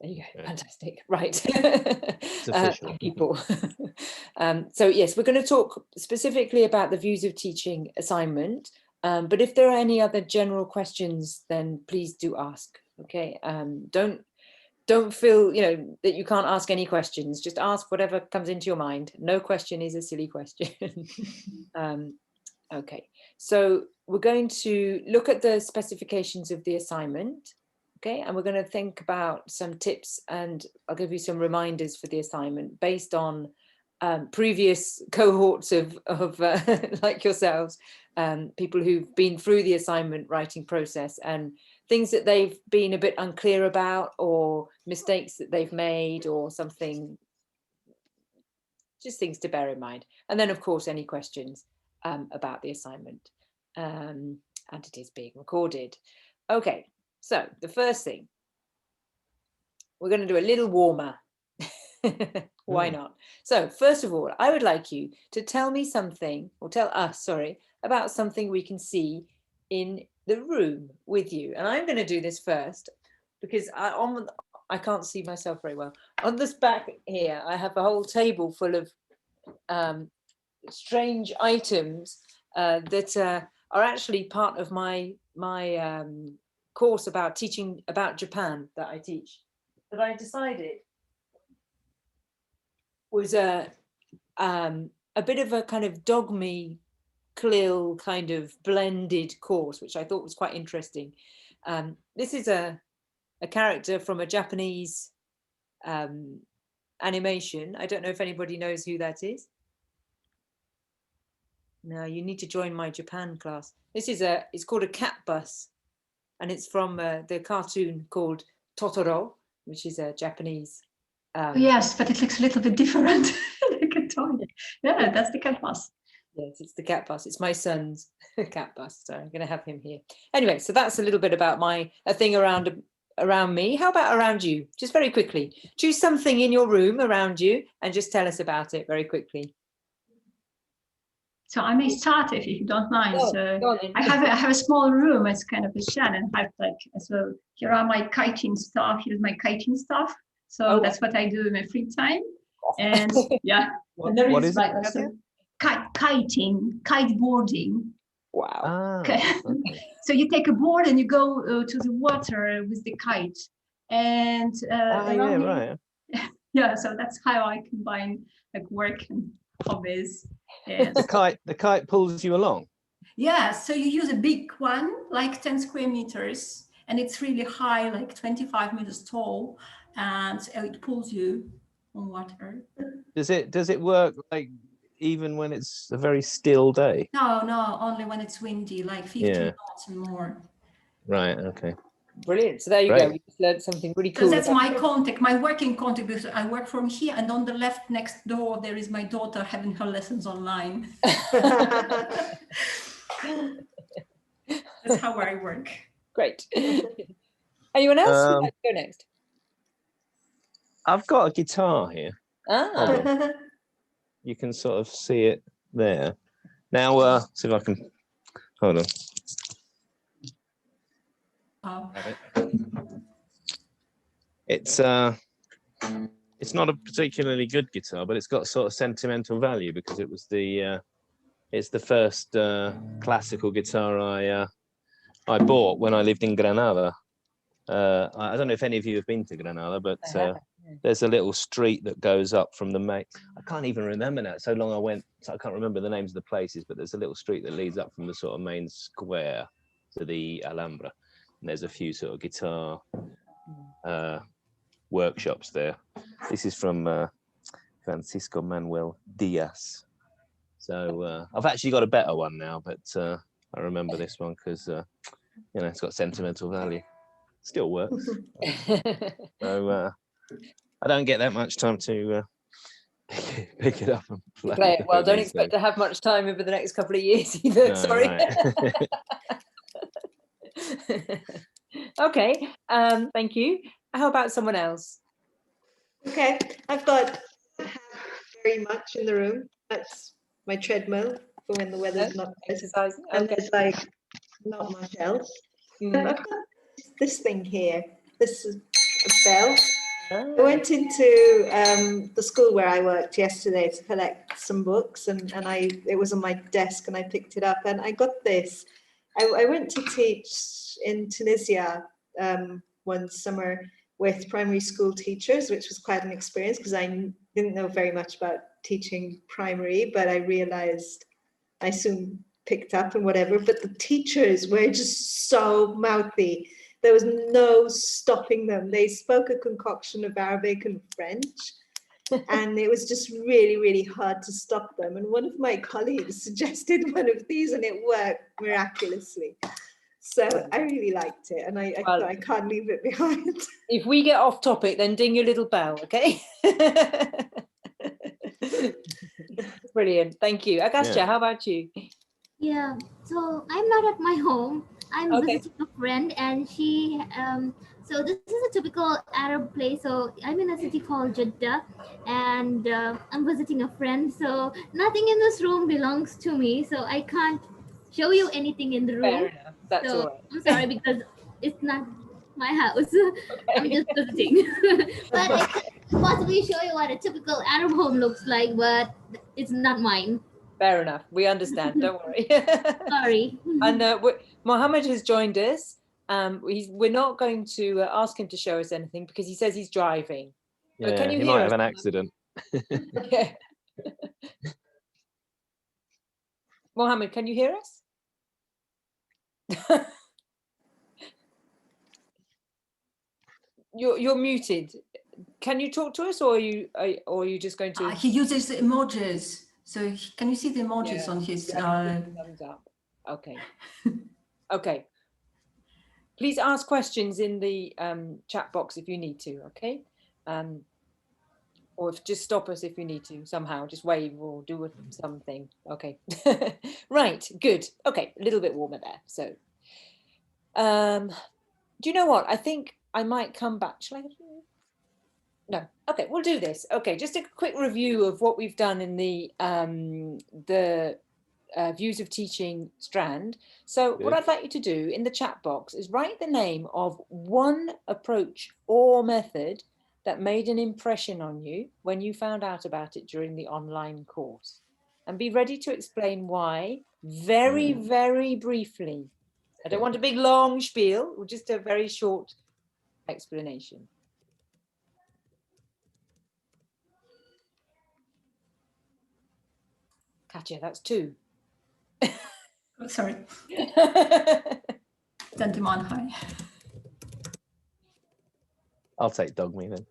There you go. Yeah. Fantastic. Right. It's official. People. So yes, we're going to talk specifically about the views of teaching assignment. But if there are any other general questions, then please do ask. Okay. Don't feel, you know, that you can't ask any questions. Just ask whatever comes into your mind. No question is a silly question. Okay. So we're going to look at the specifications of the assignment. Okay, and we're going to think about some tips, and I'll give you some reminders for the assignment based on previous cohorts of like yourselves, people who've been through the assignment writing process and things that they've been a bit unclear about, or mistakes that they've made, or something, just things to bear in mind. And then, of course, any questions about the assignment. And it is being recorded. Okay. So the first thing, we're going to do a little warmer. Why not? So first of all, I would like you to tell me something, or tell us, sorry, about something we can see in the room with you. And I'm going to do this first because I can't see myself very well. On this back here, I have a whole table full of strange items that are actually part of my course about teaching about Japan that I teach, that I decided was a bit of a kind of dogme CLIL kind of blended course, which I thought was quite interesting. This is a character from a Japanese animation. I don't know if anybody knows who that is. No, you need to join my Japan class. This is it's called a cat bus, and it's from the cartoon called Totoro, which is a Japanese. Yes, but it looks a little bit different. Yeah, that's the cat bus. Yes, it's the cat bus. It's my son's cat bus, so I'm going to have him here. Anyway, so that's a little bit about a thing around me. How about around you? Just very quickly. Choose something in your room around you and just tell us about it very quickly. So I may start if you don't mind. Go on, I have a small room. It's kind of a shed, and I have so here are my kiting stuff. Here's my kiting stuff. So that's what I do in my free time. And yeah, what is like kiting, kiteboarding. Wow. Okay. So you take a board and you go to the water with the kite, and right. Yeah, so that's how I combine like work and hobbies. Yes. The kite pulls you along. Yeah, so you use a big one, like 10 square meters, and it's really high, like 25 meters tall, and it pulls you on water. Does it work like even when it's a very still day? No, only when it's windy, like 15 knots and more. Right. Okay. Brilliant. So there you go. We just learned something really cool. So that's my contact, my working contact, because I work from here, and on the left next door there is my daughter having her lessons online. That's how I work. Great. Anyone else who'd like to go next? I've got a guitar here. You can sort of see it there. Now, see if I can. Hold on. It's not a particularly good guitar, but it's got sort of sentimental value because it was it's the first classical guitar I bought when I lived in Granada. I don't know if any of you have been to Granada, but there's a little street that goes up from the main. I can't even remember now. It's so long I went, so I can't remember the names of the places. But there's a little street that leads up from the sort of main square to the Alhambra. And there's a few sort of guitar workshops there. This is from Francisco Manuel Diaz. So I've actually got a better one now, but I remember this one because it's got sentimental value. Still works. So I don't get that much time to pick it up and play it. Well, don't expect to have much time over the next couple of years either. No, sorry. Right. Okay. Thank you. How about someone else? Okay, I've got very much in the room. That's my treadmill for when the weather's not exercising. And there's like not much else. I've got this thing here. This is a bell. I went into the school where I worked yesterday to collect some books, and it was on my desk, and I picked it up, and I got this. I went to teach in Tunisia one summer with primary school teachers, which was quite an experience because I didn't know very much about teaching primary, but I realized I soon picked up and whatever. But the teachers were just so mouthy. There was no stopping them. They spoke a concoction of Arabic and French, and it was just really, really hard to stop them. And one of my colleagues suggested one of these, and it worked miraculously. So I really liked it, and I thought I can't leave it behind. If we get off topic, then ding your little bell, okay? Brilliant, thank you. Agastya, how about you? Yeah, so I'm not at my home. I'm visiting a friend, and she, so this is a typical Arab place. So I'm in a city called Jeddah, and I'm visiting a friend. So nothing in this room belongs to me, so I can't show you anything in the room. Fair enough, that's all right. I'm sorry because it's not my house. I'm just visiting. But I could possibly show you what a typical Arab home looks like, but it's not mine. Fair enough. We understand. Don't worry. Sorry. And Mohammed has joined us. We're not going to ask him to show us anything because he says he's driving. Yeah, can you he hear might us? have an accident. Yeah. Mohammed, can you hear us? You're muted. Can you talk to us, or are you just going to? He uses emojis. So can you see the emojis on his? Thumbs up. Okay. Okay. Please ask questions in the chat box if you need to. Okay. Or just stop us if you need to somehow. Just wave or do something. Okay. Right. Good. Okay. A little bit warmer there. So, do you know what? I think I might come back. Shall I? No. Okay, we'll do this. Okay, just a quick review of what we've done in the views of teaching strand. So what I'd like you to do in the chat box is write the name of one approach or method that made an impression on you when you found out about it during the online course, and be ready to explain why very, very briefly. I don't want a big long spiel, or just a very short explanation. Katja, that's 2. Oh, sorry. Then demand high. I'll take Dogme then.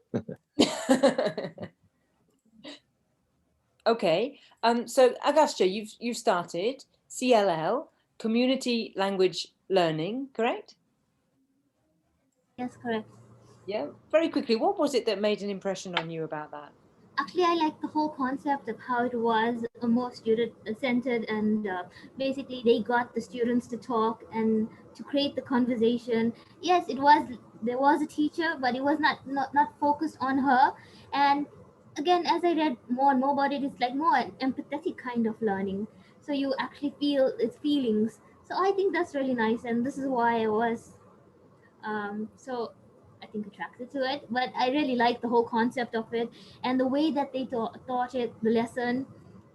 Okay. So Agastya, you've started CLL, Community Language Learning, correct? Yes, correct. Yeah. Very quickly, what was it that made an impression on you about that? Actually, I like the whole concept of how it was more student-centered, and basically they got the students to talk and to create the conversation. Yes, there was a teacher, but it was not focused on her. And again, as I read more and more about it, it's like more an empathetic kind of learning. So you actually feel its feelings. So I think that's really nice, and this is why I was so I think attracted to it. But I really like the whole concept of it, and the way that they taught it, the lesson,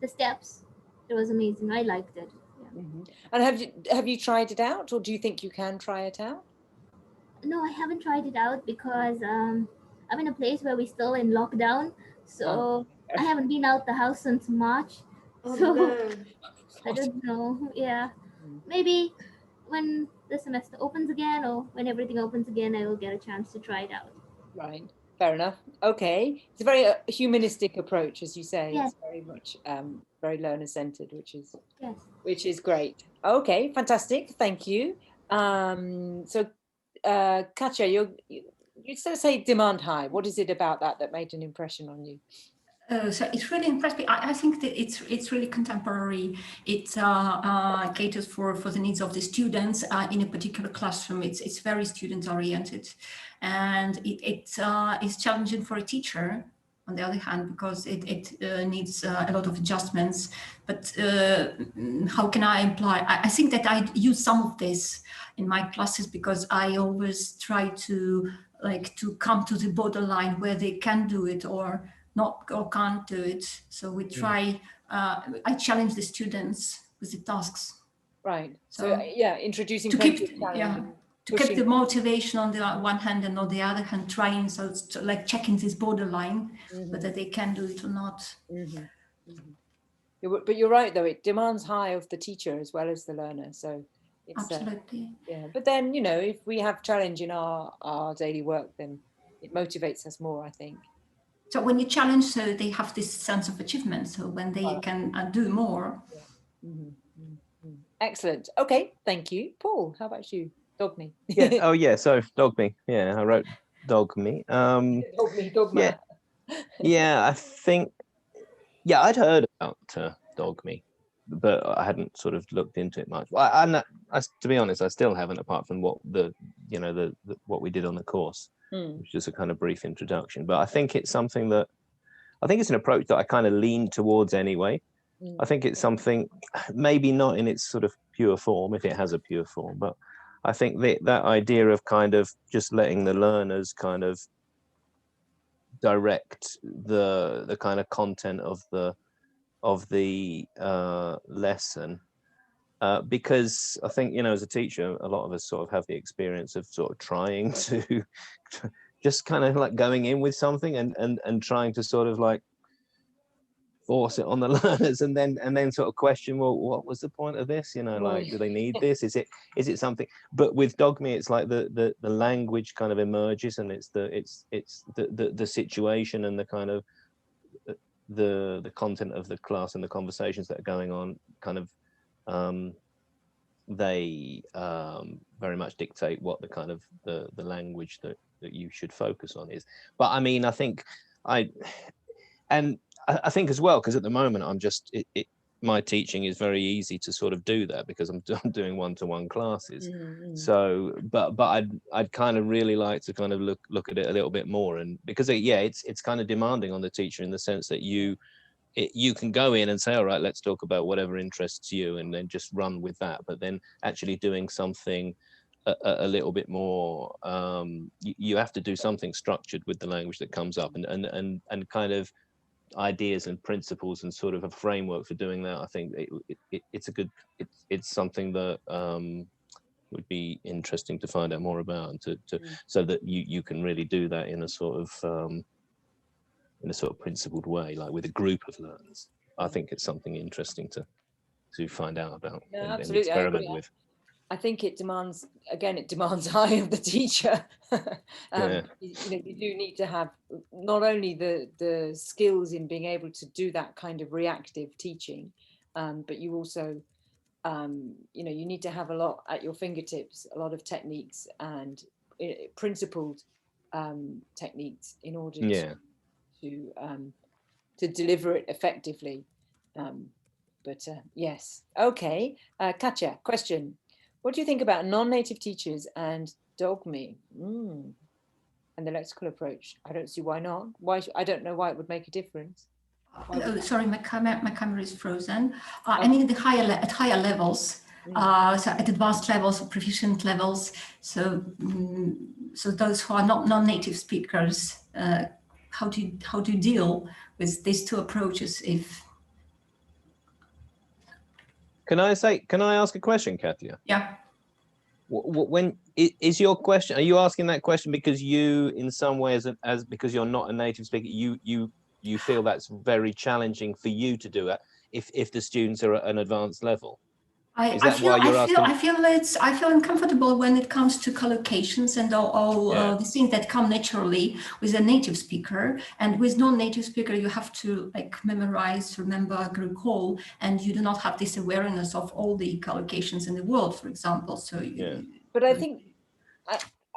the steps. It was amazing. I liked it. Yeah. Mm-hmm. And have you tried it out, or do you think you can try it out? No, I haven't tried it out because I'm in a place where we're still in lockdown, so I haven't been out the house since March. So No. I don't know. Yeah, maybe when the semester opens again, or when everything opens again, I will get a chance to try it out. Right. Fair enough. Okay. It's a very humanistic approach, as you say. Yes. It's very much very learner-centered, which is Yes. great. Okay, fantastic. Thank you. So, Katja, you sort of say demand high. What is it about that made an impression on you? So it's really impressive. I think that it's really contemporary. It caters for the needs of the students in a particular classroom. It's very student oriented, and it is challenging for a teacher on the other hand, because it needs a lot of adjustments. But how can I imply? I think that I use some of this in my classes because I always try to like to come to the borderline where they can do it or not, or can't do it. So we try, I challenge the students with the tasks. Right. So, So yeah, introducing to plenty keep, of challenge yeah, and to keep the pushing. motivation on the one hand, and on the other hand trying, so it's like checking this borderline, whether they can do it or not. But you're right, though, it demands high of the teacher as well as the learner. So it's Absolutely. yeah. But then, you know, if we have challenge in our daily work, then it motivates us more, I think. So when you challenge, so they have this sense of achievement. So when they can do more. Excellent. Okay, thank you. Paul, how about you? Dog me. Yeah. Oh yeah. So dog me. Yeah, I wrote dog me. Dog me, dogma. Yeah. Yeah. I think. Yeah, I'd heard about dog me, but I hadn't sort of looked into it much. I'm not. To be honest, I still haven't, apart from what the what we did on the course, which is a kind of brief introduction. But I think it's something that I think it's an approach that I kind of lean towards anyway. I think it's something, maybe not in its sort of pure form, if it has a pure form, but I think that idea of kind of just letting the learners kind of direct the kind of content of the lesson, because I think, as a teacher, a lot of us sort of have the experience of sort of trying to just kind of like going in with something and trying to sort of like force it on the learners, and then sort of question, well, what was the point of this? Like, do they need this? Is it something? But with dogme, it's like the language kind of emerges, and it's the situation and the kind of the content of the class and the conversations that are going on kind of they very much dictate what the kind of the language that you should focus on is. But I mean, I think I think as well, because at the moment I'm just my teaching is very easy to sort of do that because I'm doing one-to-one classes. So but I'd kind of really like to kind of look at it a little bit more, and because it's kind of demanding on the teacher in the sense that you can go in and say, all right, let's talk about whatever interests you, and then just run with that. But then actually doing something a little bit more, you have to do something structured with the language that comes up, and kind of ideas and principles and sort of a framework for doing that. I think it's something that would be interesting to find out more about, and so that you can really do that in a sort of principled way, like with a group of learners. I think it's something interesting to find out about and experiment with. I think it demands high of the teacher. You do need to have not only the skills in being able to do that kind of reactive teaching, but you also, you need to have a lot at your fingertips, a lot of techniques and principled techniques in order to deliver it effectively. Yes. Okay. Katja, question. What do you think about non-native teachers and dogme and the lexical approach? I don't see why not. I don't know why it would make a difference. Sorry, my camera is frozen. I mean, at higher levels, so at advanced levels or proficient levels. So those who are not non-native speakers, how do you deal with these two approaches? Can I ask a question, Katja? Yeah. When is your question? Are you asking that question because you, in some ways, as because you're not a native speaker, you feel that's very challenging for you to do it if the students are at an advanced level? I feel uncomfortable when it comes to collocations and all the things that come naturally with a native speaker, and with non-native speaker you have to like memorize, remember, recall, and you do not have this awareness of all the collocations in the world, for example. So but I think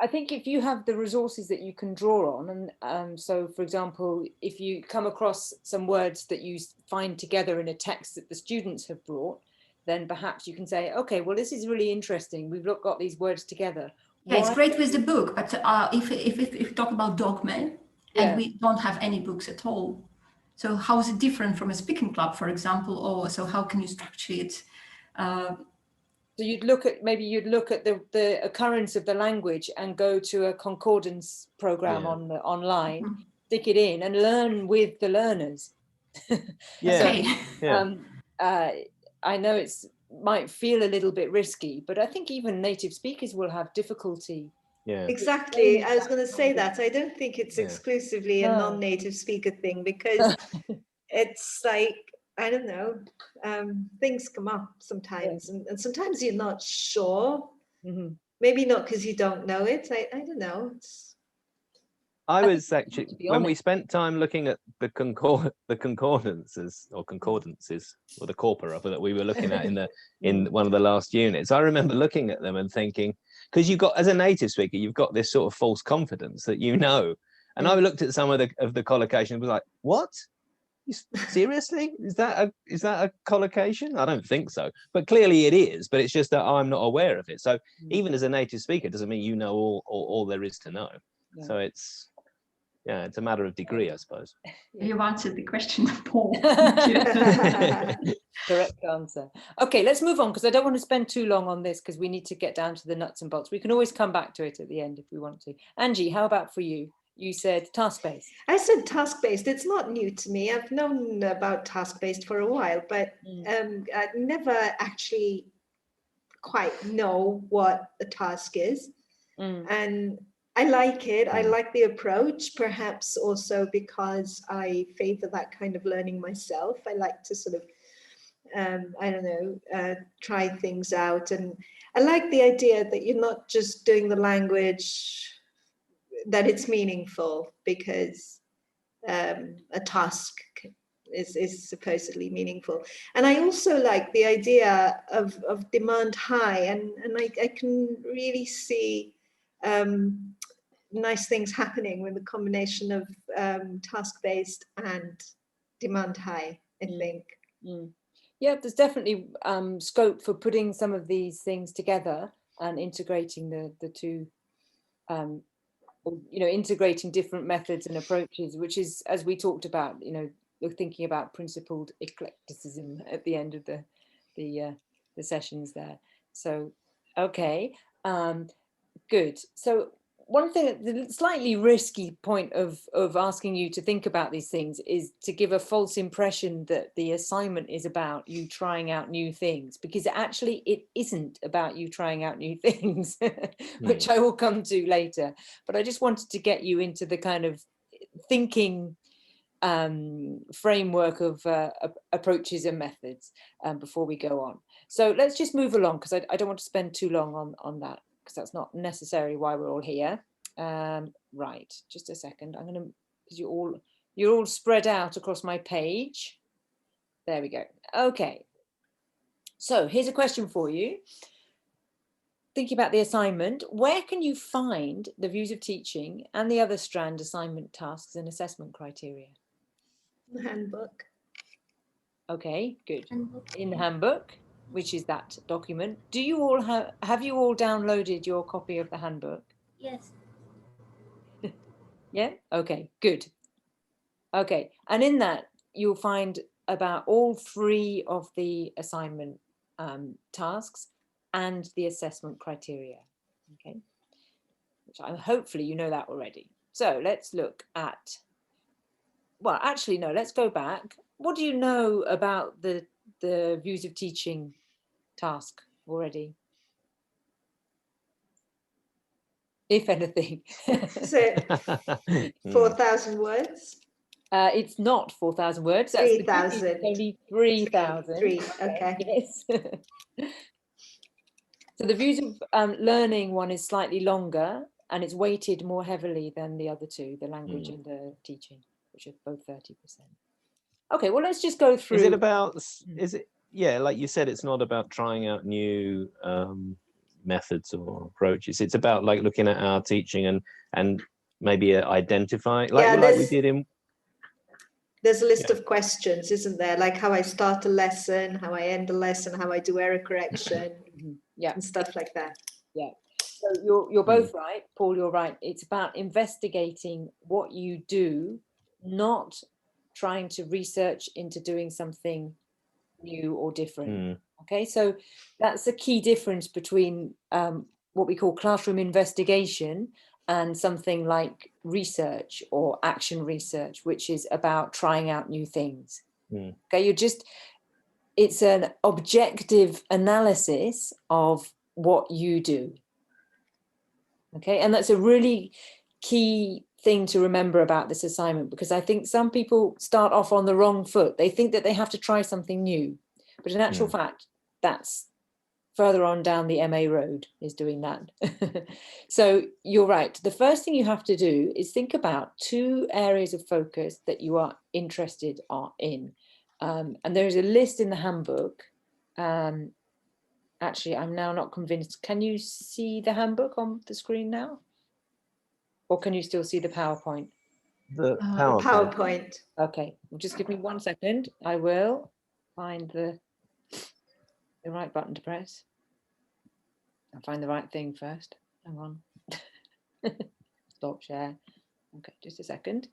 if you have the resources that you can draw on, and so for example, if you come across some words that you find together in a text that the students have brought, then perhaps you can say, okay, well, this is really interesting. We've got these words together. Yeah, it's great with the book, but if we talk about dogme, and we don't have any books at all, so how is it different from a speaking club, for example? Or so how can you structure it? So you'd look at the occurrence of the language and go to a concordance program on the online, stick it in and learn with the learners. Okay. I know it's might feel a little bit risky, but I think even native speakers will have difficulty. Yeah, Exactly. I was going to say that. I don't think it's exclusively a non-native speaker thing, because it's like, I don't know, things come up sometimes, and sometimes you're not sure. Maybe not because you don't know it. I don't know. I was actually, when we spent time looking at the concordances or the corpora that we were looking at in one of the last units, I remember looking at them and thinking, because you've got, as a native speaker, you've got this sort of false confidence that you know. And I looked at some of the collocation and was like, what? Seriously? Is that a collocation? I don't think so. But clearly it is, but it's just that I'm not aware of it. So even as a native speaker, doesn't mean you know all there is to know. So it's a matter of degree, I suppose. You answered the question, Paul. Correct answer. Okay, let's move on, because I don't want to spend too long on this, because we need to get down to the nuts and bolts. We can always come back to it at the end if we want to. Angie, how about for you? You said task-based. I said task-based. It's not new to me. I've known about task-based for a while, but I never actually quite know what a task is. And I like it. I like the approach, perhaps also because I favor that kind of learning myself. I like to sort of, I don't know, try things out. And I like the idea that you're not just doing the language, that it's meaningful, because a task is supposedly meaningful. And I also like the idea of demand high, and I can really see nice things happening with the combination of task-based and demand high, I think. Yeah, there's definitely scope for putting some of these things together and integrating the two, integrating different methods and approaches, which is, as we talked about, we're thinking about principled eclecticism at the end of the sessions there. So, okay, good. So one thing, the slightly risky point of asking you to think about these things is to give a false impression that the assignment is about you trying out new things, because actually it isn't about you trying out new things, which I will come to later. But I just wanted to get you into the kind of thinking framework of approaches and methods before we go on. So let's just move along, because I don't want to spend too long on that, because that's not necessarily why we're all here. Right, just a second. I'm going to, because you're all spread out across my page. There we go. Okay. So here's a question for you. Thinking about the assignment, where can you find the views of teaching and the other strand assignment tasks and assessment criteria? The handbook. Okay, good. In the handbook, which is that document. Do you all have you all downloaded your copy of the handbook? Yes. Yeah, okay, good. Okay, and in that you'll find about all 3 of the assignment tasks and the assessment criteria. Okay, which hopefully you know that already. So let's look at, well, actually, no, let's go back. What do you know about the views of teaching task already? If anything. So 4,000 words? It's not 4,000 words. That's 3,000. Only 3,000. 3, okay. Yes. So the views of learning one is slightly longer, and it's weighted more heavily than the other 2, the language and the teaching, which are both 30%. Okay, well, let's just go through. Is it about, like you said, it's not about trying out new methods or approaches. It's about like looking at our teaching and maybe identifying, like we did in. There's a list of questions, isn't there? Like how I start a lesson, how I end a lesson, how I do error correction, and stuff like that. Yeah. So you're both right, Paul. You're right. It's about investigating what you do, not trying to research into doing something new or different. Okay, so that's a key difference between what we call classroom investigation and something like research or action research, which is about trying out new things. Okay, it's an objective analysis of what you do. Okay, and that's a really key thing to remember about this assignment, because I think some people start off on the wrong foot. They think that they have to try something new, but in actual fact, that's further on down the MA road is doing that. So you're right. The first thing you have to do is think about 2 areas of focus that you are interested in. And there's a list in the handbook. Actually, I'm now not convinced. Can you see the handbook on the screen now? Or can you still see the PowerPoint? The PowerPoint. PowerPoint. Okay, just give me 1 second. I will find the right button to press. I'll find the right thing first. Hang on. Stop share. Okay, just a second.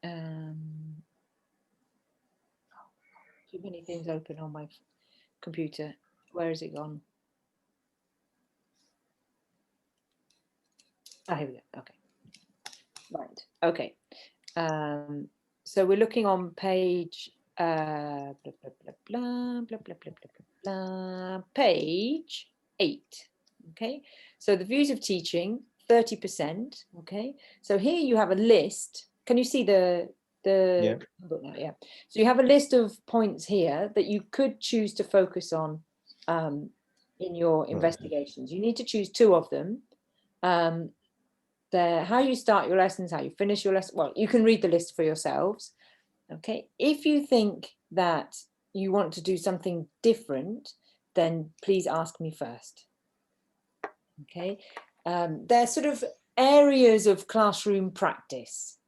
Too many things open on my computer. Where has it gone? Ah, here we go. Okay. Right. Okay. So we're looking on page blah, blah, blah, blah, blah, blah, blah, blah, blah, page 8. Okay. So the views of teaching, 30%. Okay. So here you have a list. Can you see the Yeah. Yeah. So you have a list of points here that you could choose to focus on in your investigations. You need to choose 2 of them. How you start your lessons, how you finish your lesson. Well, you can read the list for yourselves. Okay. If you think that you want to do something different, then please ask me first. Okay. They're sort of areas of classroom practice.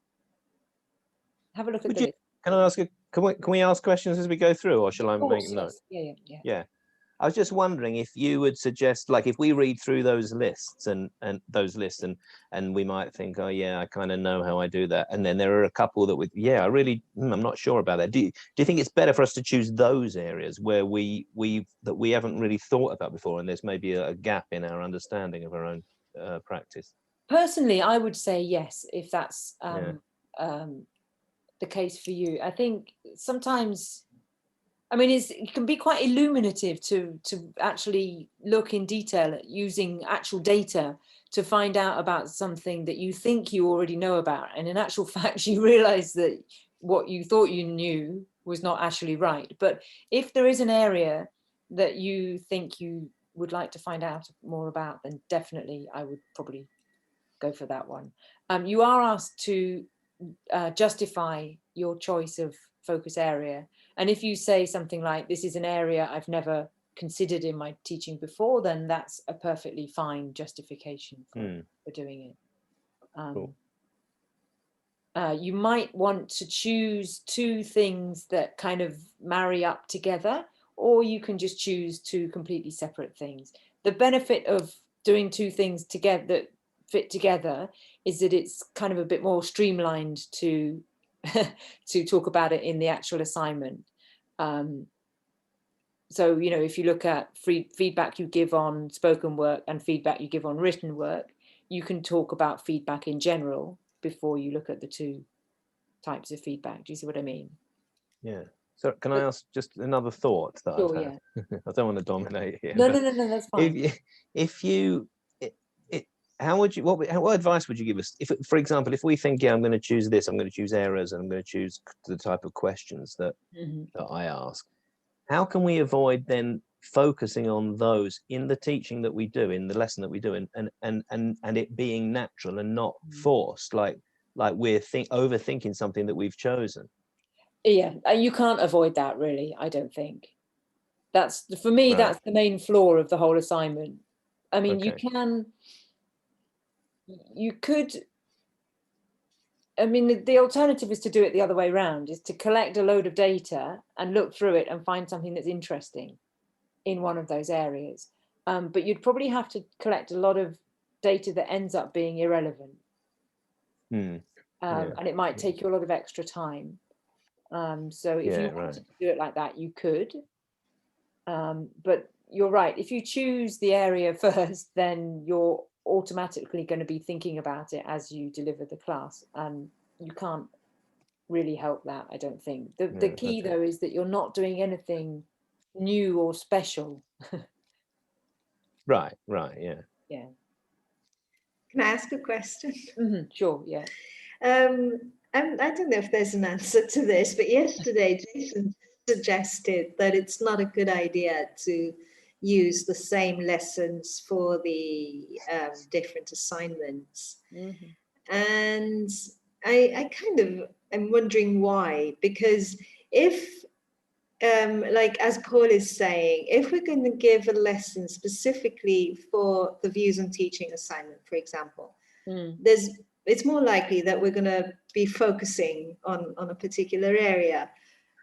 Have a look at the list. Can I ask can we ask questions as we go through, or shall I make notes? Yeah. I was just wondering if you would suggest, like, if we read through those lists and we might think, oh yeah, I kind of know how I do that, and then there are a couple that I'm not sure about that. Do you think it's better for us to choose those areas where we haven't really thought about before, and there's maybe a gap in our understanding of our own practice? Personally, I would say yes, if that's the case for you. I think sometimes, I mean, it can be quite illuminative to actually look in detail at using actual data to find out about something that you think you already know about. And in actual fact, you realize that what you thought you knew was not actually right. But if there is an area that you think you would like to find out more about, then definitely I would probably go for that one. You are asked to justify your choice of focus area. And if you say something like, this is an area I've never considered in my teaching before, then that's a perfectly fine justification for doing it. Cool. You might want to choose 2 things that kind of marry up together, or you can just choose 2 completely separate things. The benefit of doing 2 things together that fit together is that it's kind of a bit more streamlined to talk about it in the actual assignment. So, you know, if you look at feedback you give on spoken work and feedback you give on written work, you can talk about feedback in general before you look at the 2 types of feedback. Do you see what I mean? Yeah. So can I ask just another thought that I've had? Yeah. I don't want to dominate here. No, that's fine. What advice would you give us if, for example, if we think, I'm going to choose this, I'm going to choose errors, and I'm going to choose the type of questions that I ask, how can we avoid then focusing on those in the teaching that we do, in the lesson that we do, and it being natural and not forced, like we're overthinking something that we've chosen? Yeah, you can't avoid that, really. I don't think. That's, for me, Right. that's the main flaw of the whole assignment. I mean, you could, I mean, the alternative is to do it the other way around, is to collect a load of data and look through it and find something that's interesting in one of those areas. But you'd probably have to collect a lot of data that ends up being irrelevant. And it might take you a lot of extra time. So if you wanted to do it like that, you could. But you're right, if you choose the area first, then you're automatically going to be thinking about it as you deliver the class, and you can't really help that, I don't think. The key though is that you're not doing anything new or special. Right, yeah. Yeah. Can I ask a question? Sure, yeah. I don't know if there's an answer to this, but yesterday Jason suggested that it's not a good idea to use the same lessons for the different assignments. And I kind of am wondering why, because if, like as Paul is saying, if we're going to give a lesson specifically for the views on teaching assignment, for example, it's more likely that we're going to be focusing on a particular area.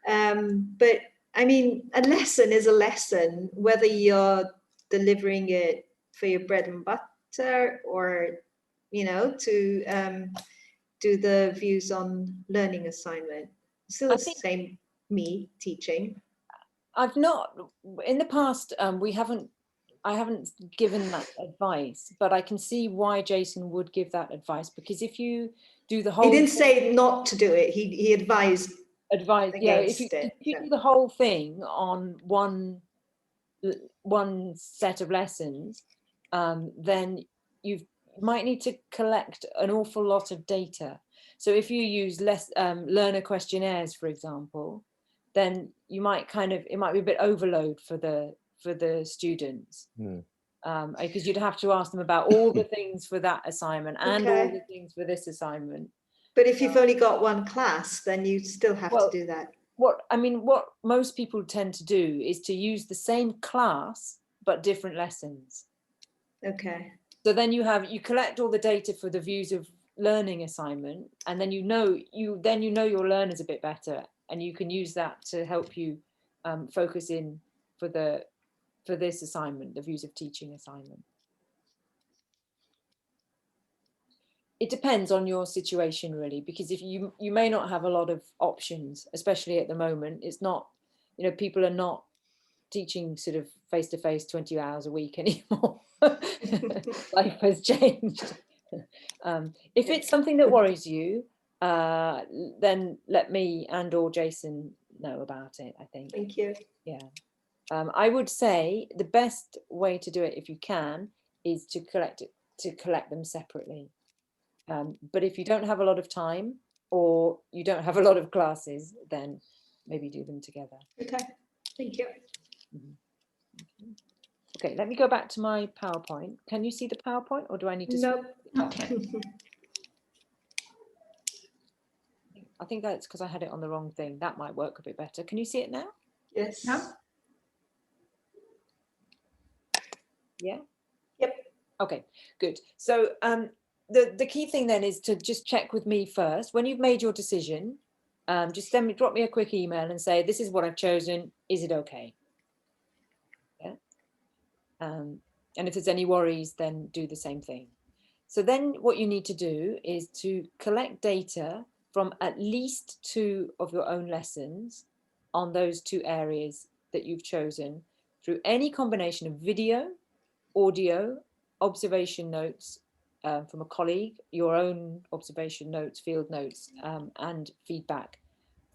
But I mean, a lesson is a lesson, whether you're delivering it for your bread and butter or, you know, to do the views on learning assignment. Still the same me teaching. I've not, in the past, I haven't given that advice, but I can see why Jason would give that advice, because if you do the whole He didn't say not to do it, he advised yeah, if you do the whole thing on one set of lessons, then you might need to collect an awful lot of data. So if you use less learner questionnaires, for example, then you might it might be a bit overload for the students, because you'd have to ask them about all the things for that assignment and all the things for this assignment. But if you've only got one class, then you still have to do that. What most people tend to do is to use the same class but different lessons. Okay. So then you collect all the data for the views of learning assignment, and then you know your learners a bit better, and you can use that to help you focus in for this assignment, the views of teaching assignment. It depends on your situation, really, because if you may not have a lot of options, especially at the moment. It's not, people are not teaching sort of face-to-face 20 hours a week anymore. Life has changed. If it's something that worries you, then let me and/or Jason know about it, I think. Thank you. Yeah. I would say the best way to do it, if you can, is to collect them separately. But if you don't have a lot of time or you don't have a lot of classes, then maybe do them together. Okay, thank you. Okay, let me go back to my PowerPoint. Can you see the PowerPoint, or do I need to? No. Okay. I think that's because I had it on the wrong thing. That might work a bit better. Can you see it now? Yes. Yeah. Yeah. Yep. Okay, good. So the key thing then is to just check with me first. When you've made your decision, just drop me a quick email and say, this is what I've chosen. Is it okay? Yeah. And if there's any worries, then do the same thing. So then what you need to do is to collect data from at least 2 of your own lessons on those 2 areas that you've chosen through any combination of video, audio, observation notes from a colleague, your own observation notes, field notes, and feedback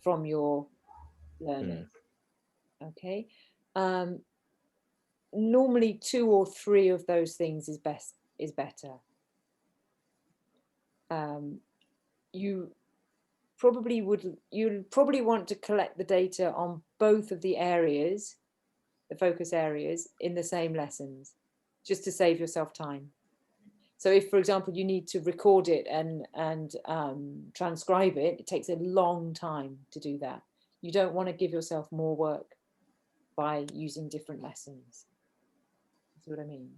from your learners. Okay. Normally 2 or 3 of those things is better. You'll probably want to collect the data on both of the areas, the focus areas, in the same lessons, just to save yourself time. So if, for example, you need to record it and transcribe it, it takes a long time to do that. You don't want to give yourself more work by using different lessons. That's what I mean.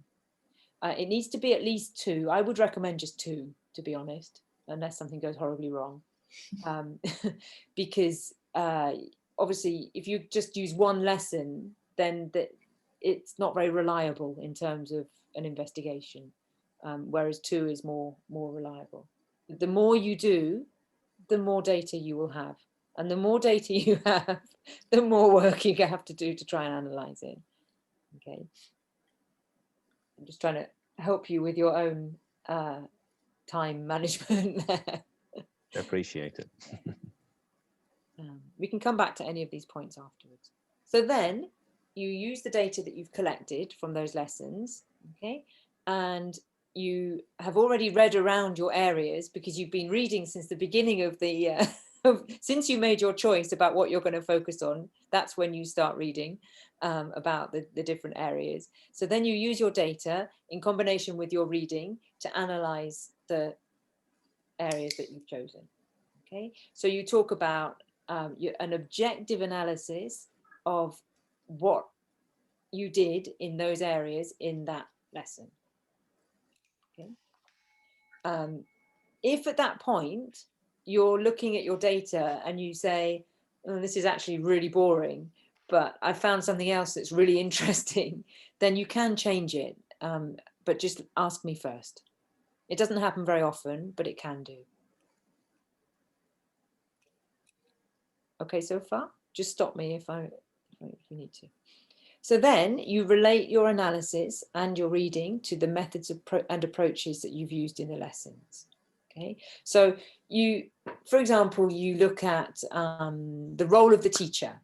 It needs to be at least 2. I would recommend just 2, to be honest, unless something goes horribly wrong. Because obviously, if you just use one lesson, then it's not very reliable in terms of an investigation, whereas 2 is more reliable. The more you do, the more data you will have, And the more data you have, the more work you have to do to try and analyze it. Okay. I'm just trying to help you with your own time management there. I appreciate it. We can come back to any of these points afterwards. So then you use the data that you've collected from those lessons, okay? And you have already read around your areas because you've been reading since the beginning of the, since you made your choice about what you're going to focus on. That's when you start reading about the different areas. So then you use your data in combination with your reading to analyze the areas that you've chosen. Okay, so you talk about an objective analysis of what you did in those areas in that lesson. Okay. If at that point you're looking at your data and you say, oh, this is actually really boring, but I found something else that's really interesting, then you can change it, but just ask me first. It doesn't happen very often, but it can do. Okay, so far? Just stop me if you need to. So then you relate your analysis and your reading to the methods and approaches that you've used in the lessons. Okay, so you, for example, you look at the role of the teacher.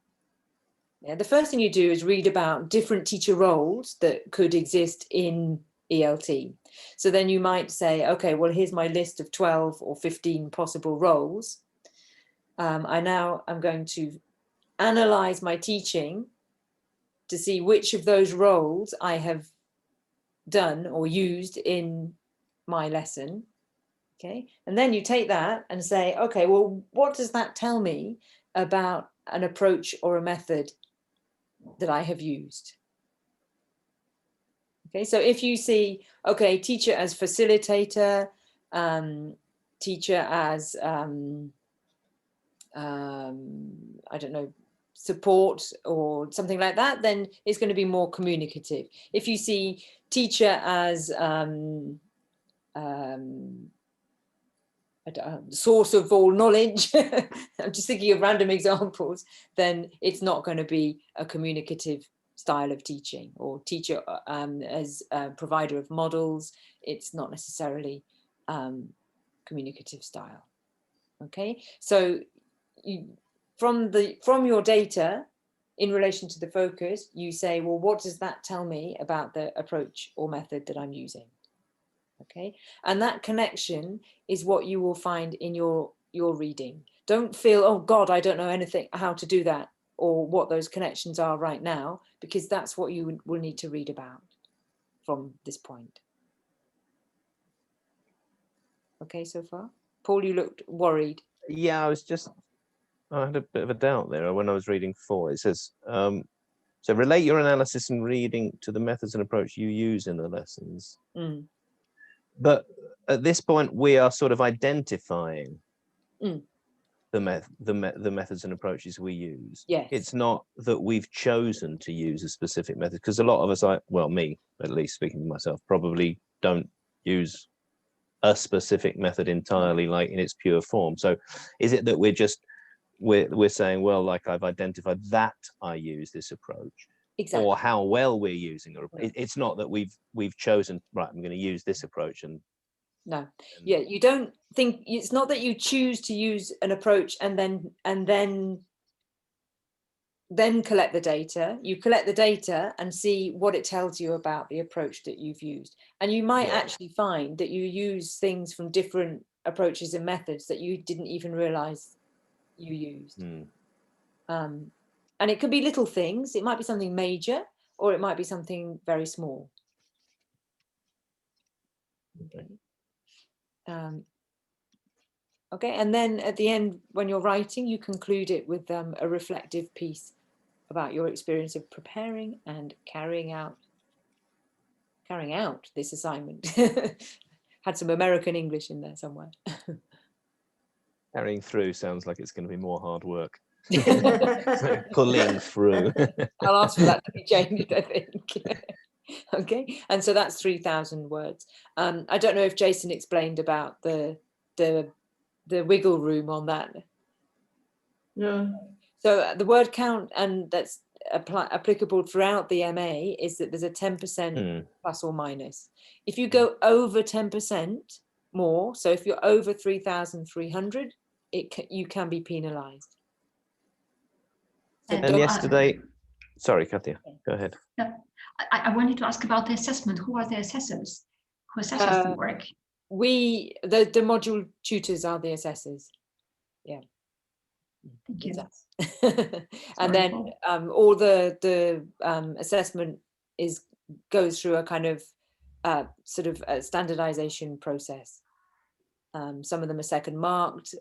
Yeah, the first thing you do is read about different teacher roles that could exist in ELT. So then you might say, okay, well, here's my list of 12 or 15 possible roles. I'm going to analyze my teaching to see which of those roles I have done or used in my lesson. Okay, and then you take that and say, okay, well, what does that tell me about an approach or a method that I have used? Okay, so if you see, okay, teacher as facilitator, teacher as I don't know, support or something like that, then it's going to be more communicative. If you see teacher as source of all knowledge, I'm just thinking of random examples, then it's not going to be a communicative style of teaching. Or teacher as a provider of models, it's not necessarily communicative style. Okay, so from your data in relation to the focus, you say, well, what does that tell me about the approach or method that I'm using? Okay, and that connection is what you will find in your reading. Don't feel, oh God, I don't know anything how to do that or what those connections are right now, because that's what you will need to read about from this point. Okay, so far? Paul, you looked worried. Yeah, I had a bit of a doubt there when I was reading 4. It says, so relate your analysis and reading to the methods and approach you use in the lessons. Mm. But at this point, we are sort of identifying the methods and approaches we use. Yes. It's not that we've chosen to use a specific method, because a lot of us, well, me at least, speaking for myself, probably don't use a specific method entirely, like in its pure form. So is it that we're saying, well, like I've identified that I use this approach, exactly, or how well we're using it? It's not that we've chosen, right, I'm going to use this approach. And no, yeah, you don't think, it's not that you choose to use an approach and then collect the data. You collect the data and see what it tells you about the approach that you've used. And you might actually find that you use things from different approaches and methods that you didn't even realize you used. And it could be little things. It might be something major, or it might be something very small. Okay. Okay, and then at the end, when you're writing, you conclude it with a reflective piece about your experience of preparing and carrying out this assignment. Had some American English in there somewhere. Carrying through sounds like it's going to be more hard work. Pulling through. I'll ask for that to be changed, I think. Okay, and so that's 3,000 words. I don't know if Jason explained about the wiggle room on that. No. So the word count, and that's applicable throughout the MA, is that there's a 10% plus or minus. If you go over 10% more, so if you're over 3,300, you can be penalised. So And yesterday, sorry, Katya, go ahead. I wanted to ask about the assessment. Who are the assessors? Who assesses the work? The module tutors are the assessors. Yeah. Thank you. And then all the assessment goes through a kind of sort of a standardization process. Some of them are second marked.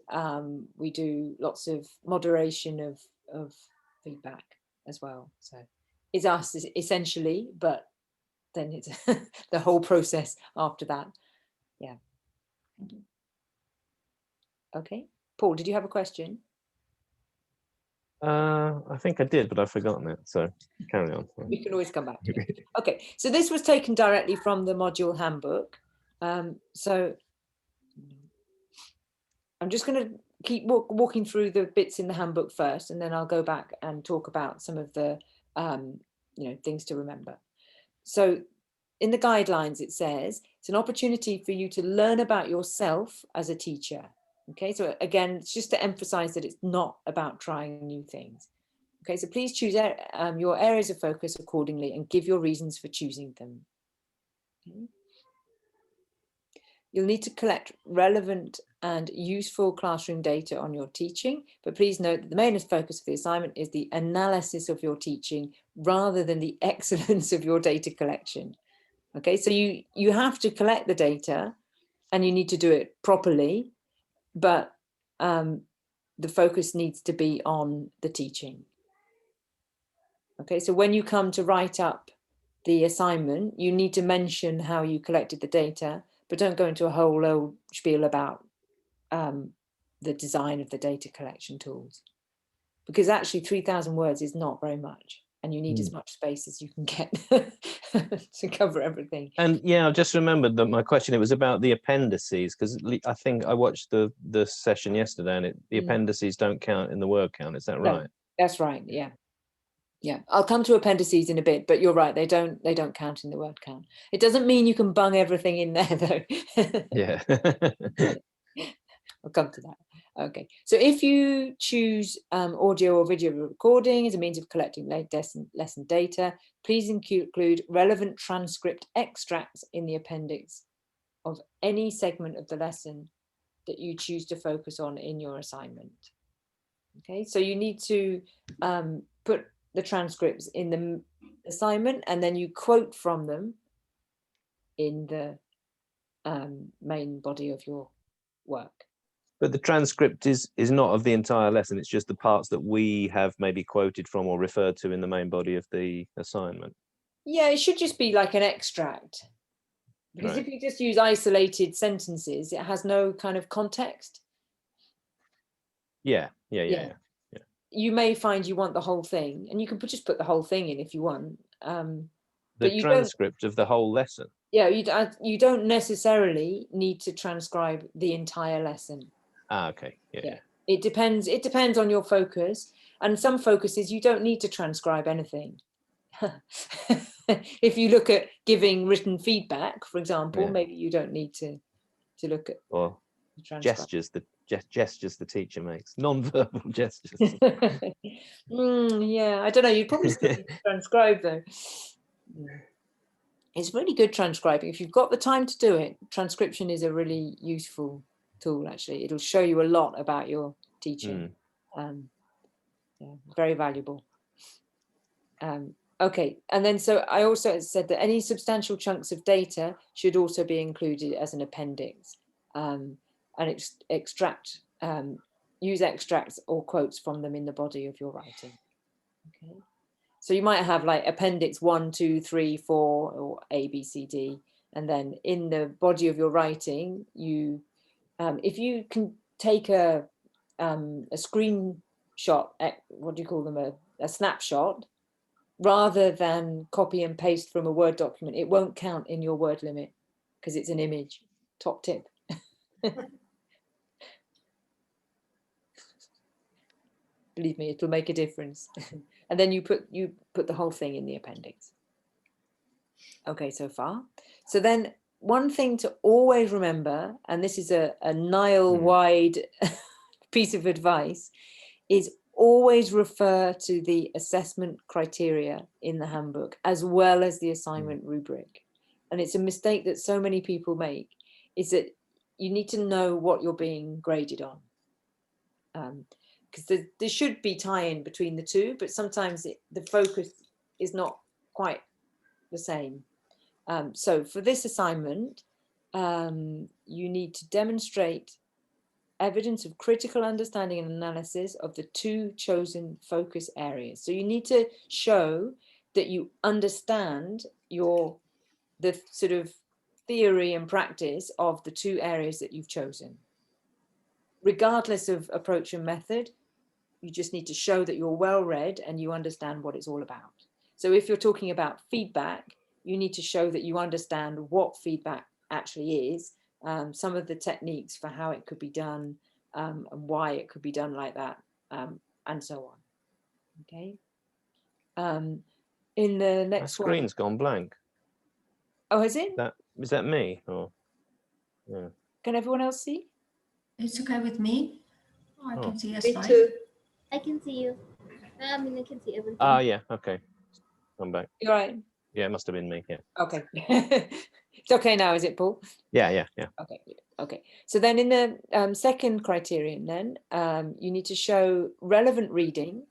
We do lots of moderation of feedback as well. So it's us essentially, but then it's the whole process after that. Yeah. Okay. Paul, did you have a question? I think I did, but I've forgotten it. So carry on. We can always come back to it. Okay, so this was taken directly from the module handbook. So I'm just going to keep walking through the bits in the handbook first, and then I'll go back and talk about some of the things to remember. So in the guidelines, it says it's an opportunity for you to learn about yourself as a teacher. Okay, so again, it's just to emphasize that it's not about trying new things. Okay, so please choose your areas of focus accordingly and give your reasons for choosing them. Okay. You'll need to collect relevant and useful classroom data on your teaching, but please note that the main focus of the assignment is the analysis of your teaching rather than the excellence of your data collection. Okay, so you have to collect the data and you need to do it properly, but the focus needs to be on the teaching. Okay, so when you come to write up the assignment, you need to mention how you collected the data, but don't go into a whole old spiel about the design of the data collection tools. Because actually 3,000 words is not very much, and you need as much space as you can get to cover everything. And yeah, I just remembered that my question, it was about the appendices, because I think I watched the session yesterday, and the appendices don't count in the word count. Is that right? No, that's right. Yeah. Yeah, I'll come to appendices in a bit, but you're right, they don't count in the word count. It doesn't mean you can bung everything in there though. Yeah. I'll come to that. Okay, so if you choose audio or video recording as a means of collecting lesson data, please include relevant transcript extracts in the appendix of any segment of the lesson that you choose to focus on in your assignment. Okay, so you need to put the transcripts in the assignment, and then you quote from them in the main body of your work. But the transcript is not of the entire lesson. It's just the parts that we have maybe quoted from or referred to in the main body of the assignment. Yeah, it should just be like an extract. Because if you just use isolated sentences, it has no kind of context. Yeah. You may find you want the whole thing, and you can just put the whole thing in if you want. The transcript of the whole lesson. Yeah, you don't necessarily need to transcribe the entire lesson. Okay. Yeah. It depends on your focus, and some focuses you don't need to transcribe anything. If you look at giving written feedback, for example, maybe you don't need to look at or gestures the teacher makes, non-verbal gestures. Yeah, I don't know, you'd probably still need to transcribe though. It's really good transcribing. If you've got the time to do it, transcription is a really useful tool. Actually, it'll show you a lot about your teaching. Very valuable. Okay, and then so I also said that any substantial chunks of data should also be included as an appendix, and use extracts or quotes from them in the body of your writing. Okay, so you might have like appendix 1, 2, 3, 4, or A, B, C, D, and then in the body of your writing, you, if you can take a screenshot, what do you call them, a snapshot, rather than copy and paste from a Word document, it won't count in your word limit because it's an image. Top tip. Believe me, it'll make a difference. And then you put the whole thing in the appendix. Okay, so far. So then one thing to always remember, and this is a Nile-wide piece of advice, is always refer to the assessment criteria in the handbook as well as the assignment rubric. And it's a mistake that so many people make, is that you need to know what you're being graded on. Because there should be tie-in between the two, but sometimes the focus is not quite the same. So for this assignment, you need to demonstrate evidence of critical understanding and analysis of the two chosen focus areas. So you need to show that you understand the sort of theory and practice of the two areas that you've chosen. Regardless of approach and method, you just need to show that you're well read and you understand what it's all about. So if you're talking about feedback, you need to show that you understand what feedback actually is, some of the techniques for how it could be done, and why it could be done like that, and so on. Okay. In the next My screen's gone blank. Oh, has it? Is that me? Or yeah. Can everyone else see? It's okay with me. I can see us Me fine. too. I can see you. I mean, I can see everything. Ah, yeah. Okay. I'm back. You're right. Yeah, it must have been me. Yeah. Okay. It's okay now, is it, Paul? Yeah. Okay. Okay. So then in the second criterion, then you need to show relevant reading,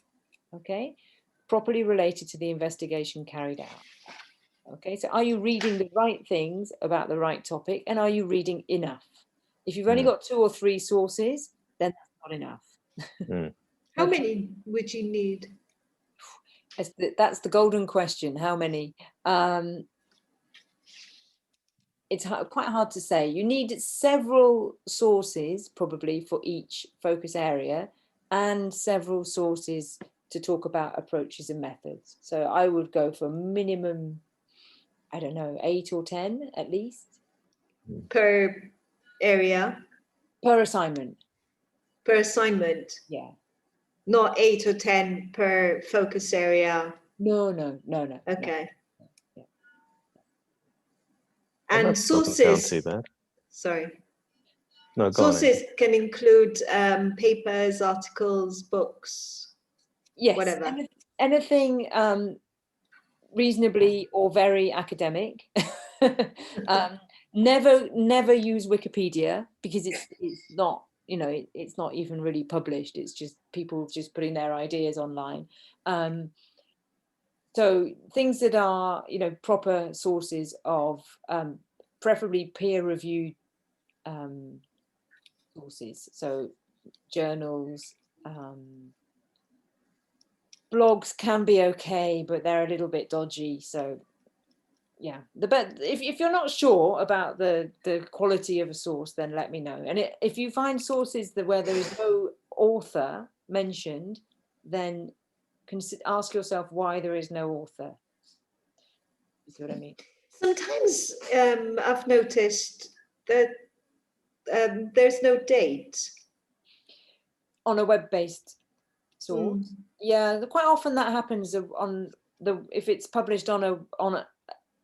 okay, properly related to the investigation carried out. Okay, so are you reading the right things about the right topic, and are you reading enough? If you've only got 2 or 3 sources, then that's not enough. How many would you need? That's the golden question. How many? It's quite hard to say. You need several sources probably for each focus area, and several sources to talk about approaches and methods. So I would go for minimum, I don't know, 8 or 10 at least. Per area? Per assignment. Per assignment? Yeah. Not 8 or 10 per focus area? No. Okay. No. Yeah. And That doesn't sound too sources, bad. sorry. No, go on. Sources can include papers, articles, books, Yes. whatever. Anything reasonably or very academic. Never use Wikipedia, because it's not, you know, it's not even really published. It's just people just putting their ideas online. So things that are, you know, proper sources of preferably peer-reviewed sources. So journals, blogs can be okay, but they're a little bit dodgy. So yeah, but if you're not sure about the quality of a source, then let me know. And if you find sources where there is no author mentioned, then ask yourself why there is no author. You see what I mean? Sometimes I've noticed that there's no date. On a web-based source. Yeah, quite often that happens if it's published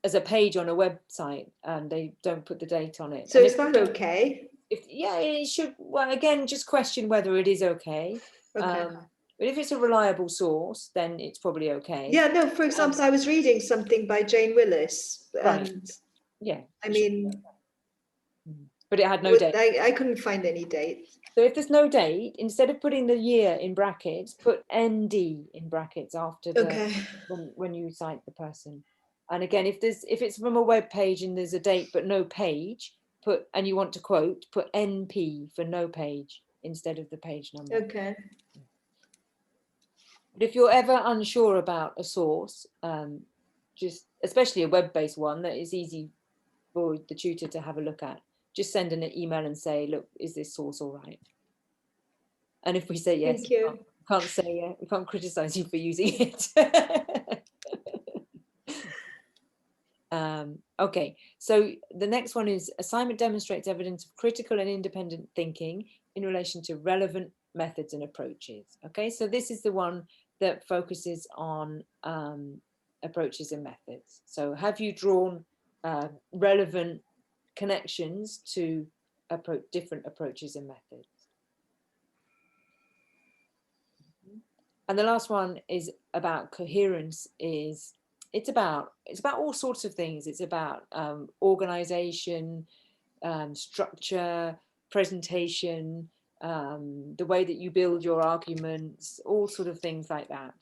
as a page on a website, and they don't put the date on it. So is that okay? It should. Well, again, just question whether it is okay. Okay. But if it's a reliable source, then it's probably okay. Yeah, no, for example, I was reading something by Jane Willis. Right. And yeah. I mean, but it had no date. I couldn't find any date. So if there's no date, instead of putting the year in brackets, put ND in brackets after when you cite the person. And again, if it's from a web page and there's a date but no page, and you want to quote, put NP for no page instead of the page number. Okay. But if you're ever unsure about a source, just especially a web-based one that is easy for the tutor to have a look at, just send an email and say, look, is this source all right? And if we say yes, Thank you. we can't criticize you for using it. Okay, so the next one is assignment demonstrates evidence of critical and independent thinking in relation to relevant methods and approaches. Okay, so this is the one that focuses on approaches and methods. So have you drawn relevant connections to different approaches and methods? And the last one is about coherence. It's about all sorts of things. It's about organization, structure, presentation, the way that you build your arguments, all sort of things like that.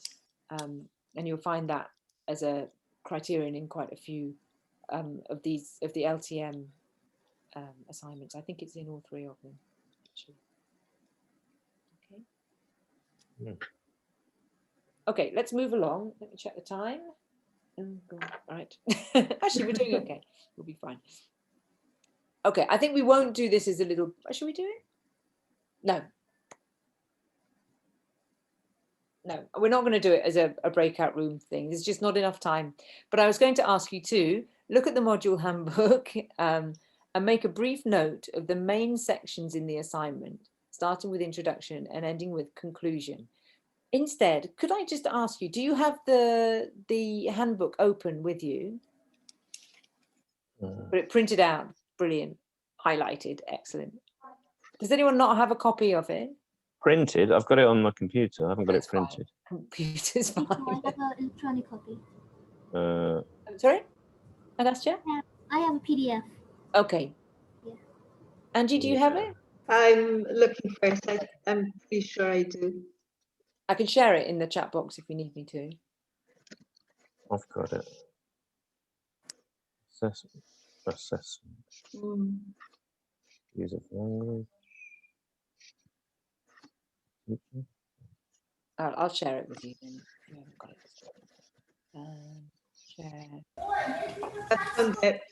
And you'll find that as a criterion in quite a few of the LTM assignments. I think it's in all 3 of them, actually. Okay. Yeah. Okay, let's move along. Let me check the time. Right. Actually, we're doing okay. We'll be fine. Okay, I think we won't do this as a little. Should we do it? No. No, we're not going to do it as a breakout room thing. There's just not enough time. But I was going to ask you to look at the module handbook and make a brief note of the main sections in the assignment, starting with introduction and ending with conclusion. Instead, could I just ask you, do you have the handbook open with you? But it printed out, brilliant, highlighted, excellent. Does anyone not have a copy of it? Printed? I've got it on my computer. I haven't got That's it printed. fine. Computer's No, fine. I have an electronic copy. Sorry, Agastya? I have a PDF. Okay. Yeah. Angie, do you have it? I'm looking for it. I'm pretty sure I do. I can share it in the chat box if you need me to. I've got it. Assessment. Use of language. I'll share it with you then. If you haven't got it. Share. I found it.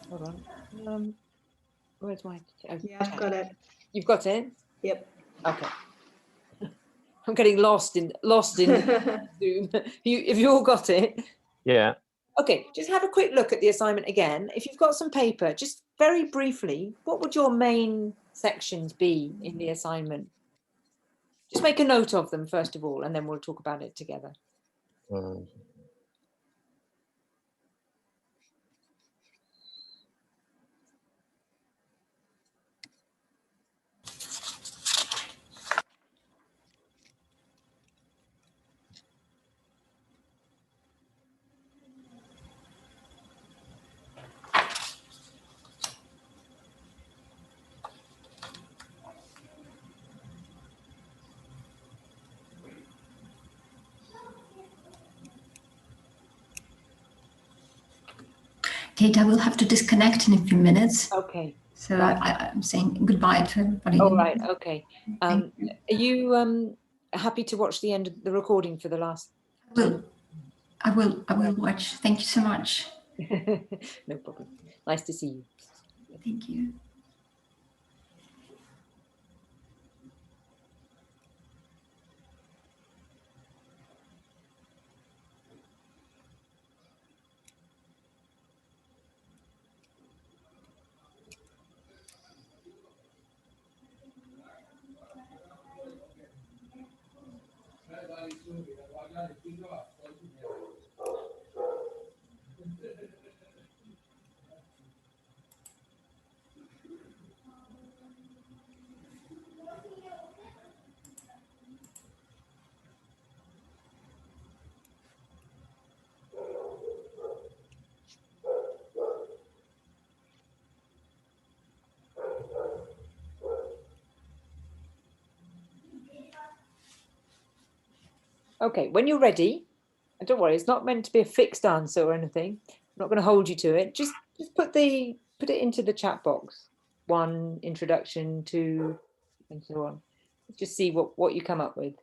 Hold on. Where's my? Oh, Yeah, I've got it. You've got it. Yep. Okay. I'm getting lost in Zoom. Have you all got it? Yeah. Okay, just have a quick look at the assignment again. If you've got some paper, just very briefly, what would your main sections be in the assignment? Just make a note of them first of all, and then we'll talk about it together. Kate, I will have to disconnect in a few minutes. Okay. So Right. I'm saying goodbye to everybody. All right. Okay. Thank you. Are you happy to watch the end of the recording for the last? I will watch. Thank you so much. No problem. Nice to see you. Thank you. Okay, when you're ready, and don't worry, it's not meant to be a fixed answer or anything. I'm not going to hold you to it. Just put it into the chat box. 1, introduction, 2, and so on. Just see what you come up with.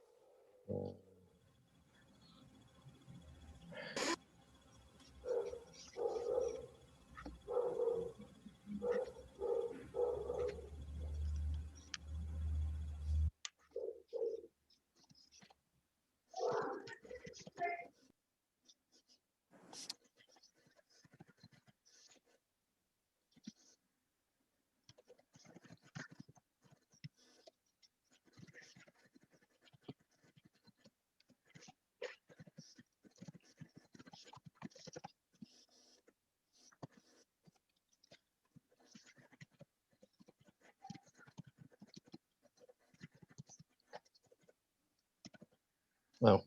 Well,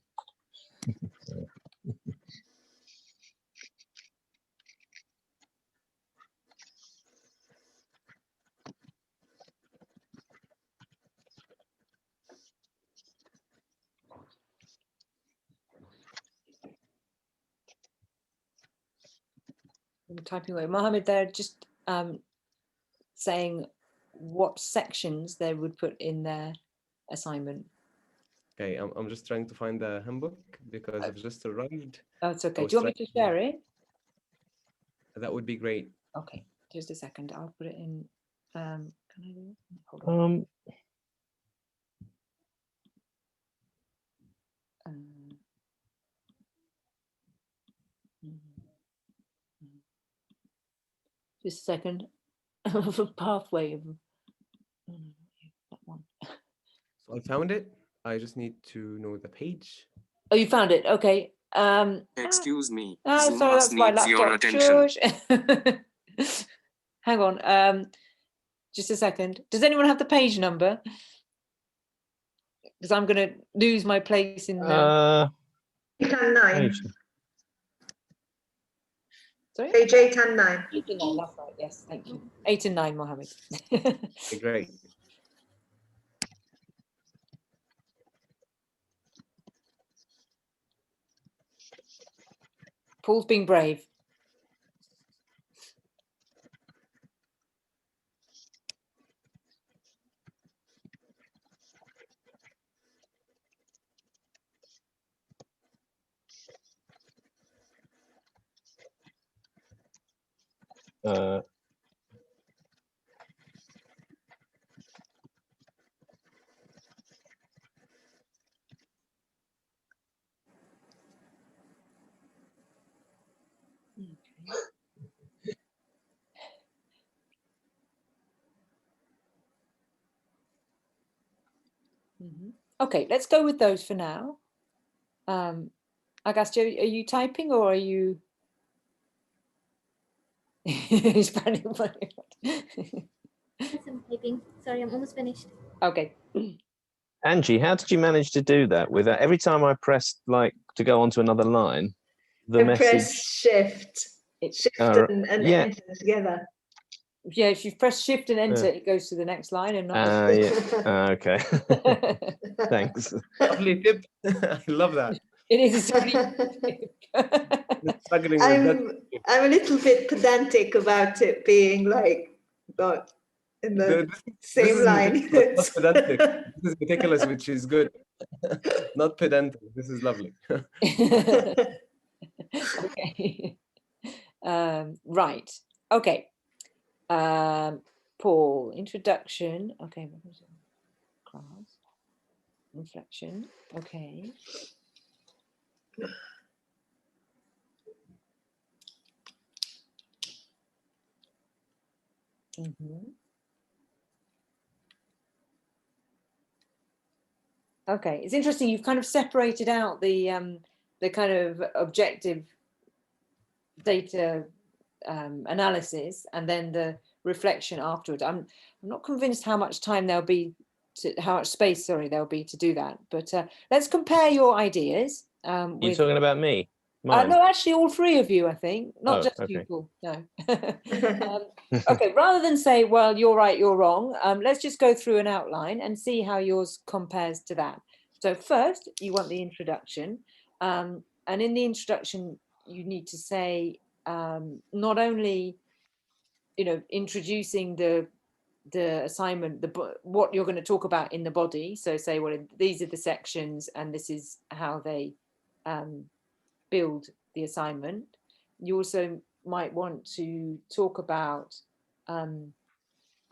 I'm typing away. Mohammed, they're just saying what sections they would put in their assignment. Okay, I'm just trying to find the handbook because I've just arrived. Oh, it's okay. I Do you was want me to share it? That would be great. Okay, just a second. I'll put it in. Can I do it? Hold on. Just a second. Of a pathway of that one. So I found it. I just need to know the page. Oh, you found it. Okay. Excuse me. Oh, Zoom sorry, that's my needs your laptop. attention. Shush. Hang on. Just a second. Does anyone have the page number? Because I'm going to lose my place in the. 8 and 9. page. Sorry? Page 8 and 9. 8 and 9, that's right. Yes, thank you. 8 and 9, Mohammed. Okay, great. Paul's being brave. Okay, let's go with those for now. Agastya, are you typing or are you? He's planning. Yes, I'm typing. Sorry, I'm almost finished. Okay. Angie, how did you manage to do that? With every time I pressed like to go onto another line, the I message. press shift and yeah. enter together. Yeah, if you press shift and enter, it goes to the next line and not. Yeah. Okay. Thanks. Lovely tip. I love that. It is. Struggling with that. I'm a little bit pedantic about it being like not in the same line. Not pedantic. This is meticulous, which is good. Not pedantic. This is lovely. Okay. Right. Okay. Paul, introduction. Okay. Class. Reflection. Okay. Okay, it's interesting. You've kind of separated out the kind of objective data analysis and then the reflection afterwards. I'm not convinced how much time there'll be how much space, sorry, there'll be to do that. But let's compare your ideas. You're talking about me? No, actually, all three of you, I think, not just okay. you, Paul. No. Okay, rather than say, well, you're right, you're wrong, let's just go through an outline and see how yours compares to that. So first, you want the introduction. And in the introduction, you need to say not only, introducing the assignment, what you're going to talk about in the body. So say, well, these are the sections and this is how they build the assignment. You also might want to talk about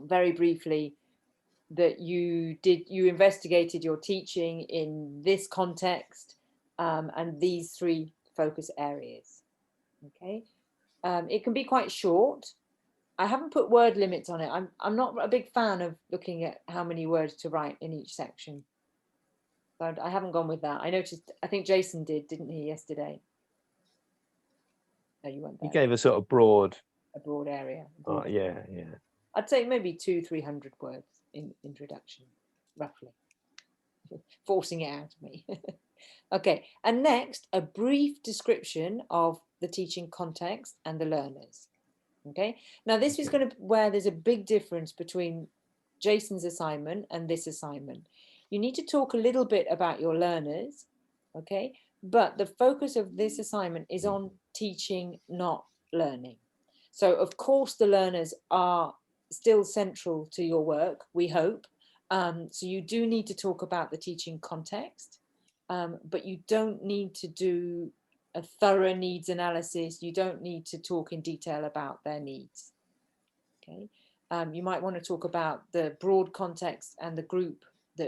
very briefly that you investigated your teaching in this context and these three focus areas. Okay, it can be quite short. I haven't put word limits on it. I'm not a big fan of looking at how many words to write in each section. So I haven't gone with that. I noticed, I think Jason didn't he, yesterday? No, you weren't there. You gave a sort of broad. A broad area. Yeah. I'd say maybe 200-300 words in introduction, roughly. forcing it out of me. Okay, and next, a brief description of the teaching context and the learners. Okay, now this is going to where there's a big difference between Jason's assignment and this assignment. You need to talk a little bit about your learners, okay, but the focus of this assignment is on teaching, not learning. So of course the learners are still central to your work, we hope. So you do need to talk about the teaching context, but you don't need to do a thorough needs analysis. You don't need to talk in detail about their needs. Okay, you might want to talk about the broad context and the group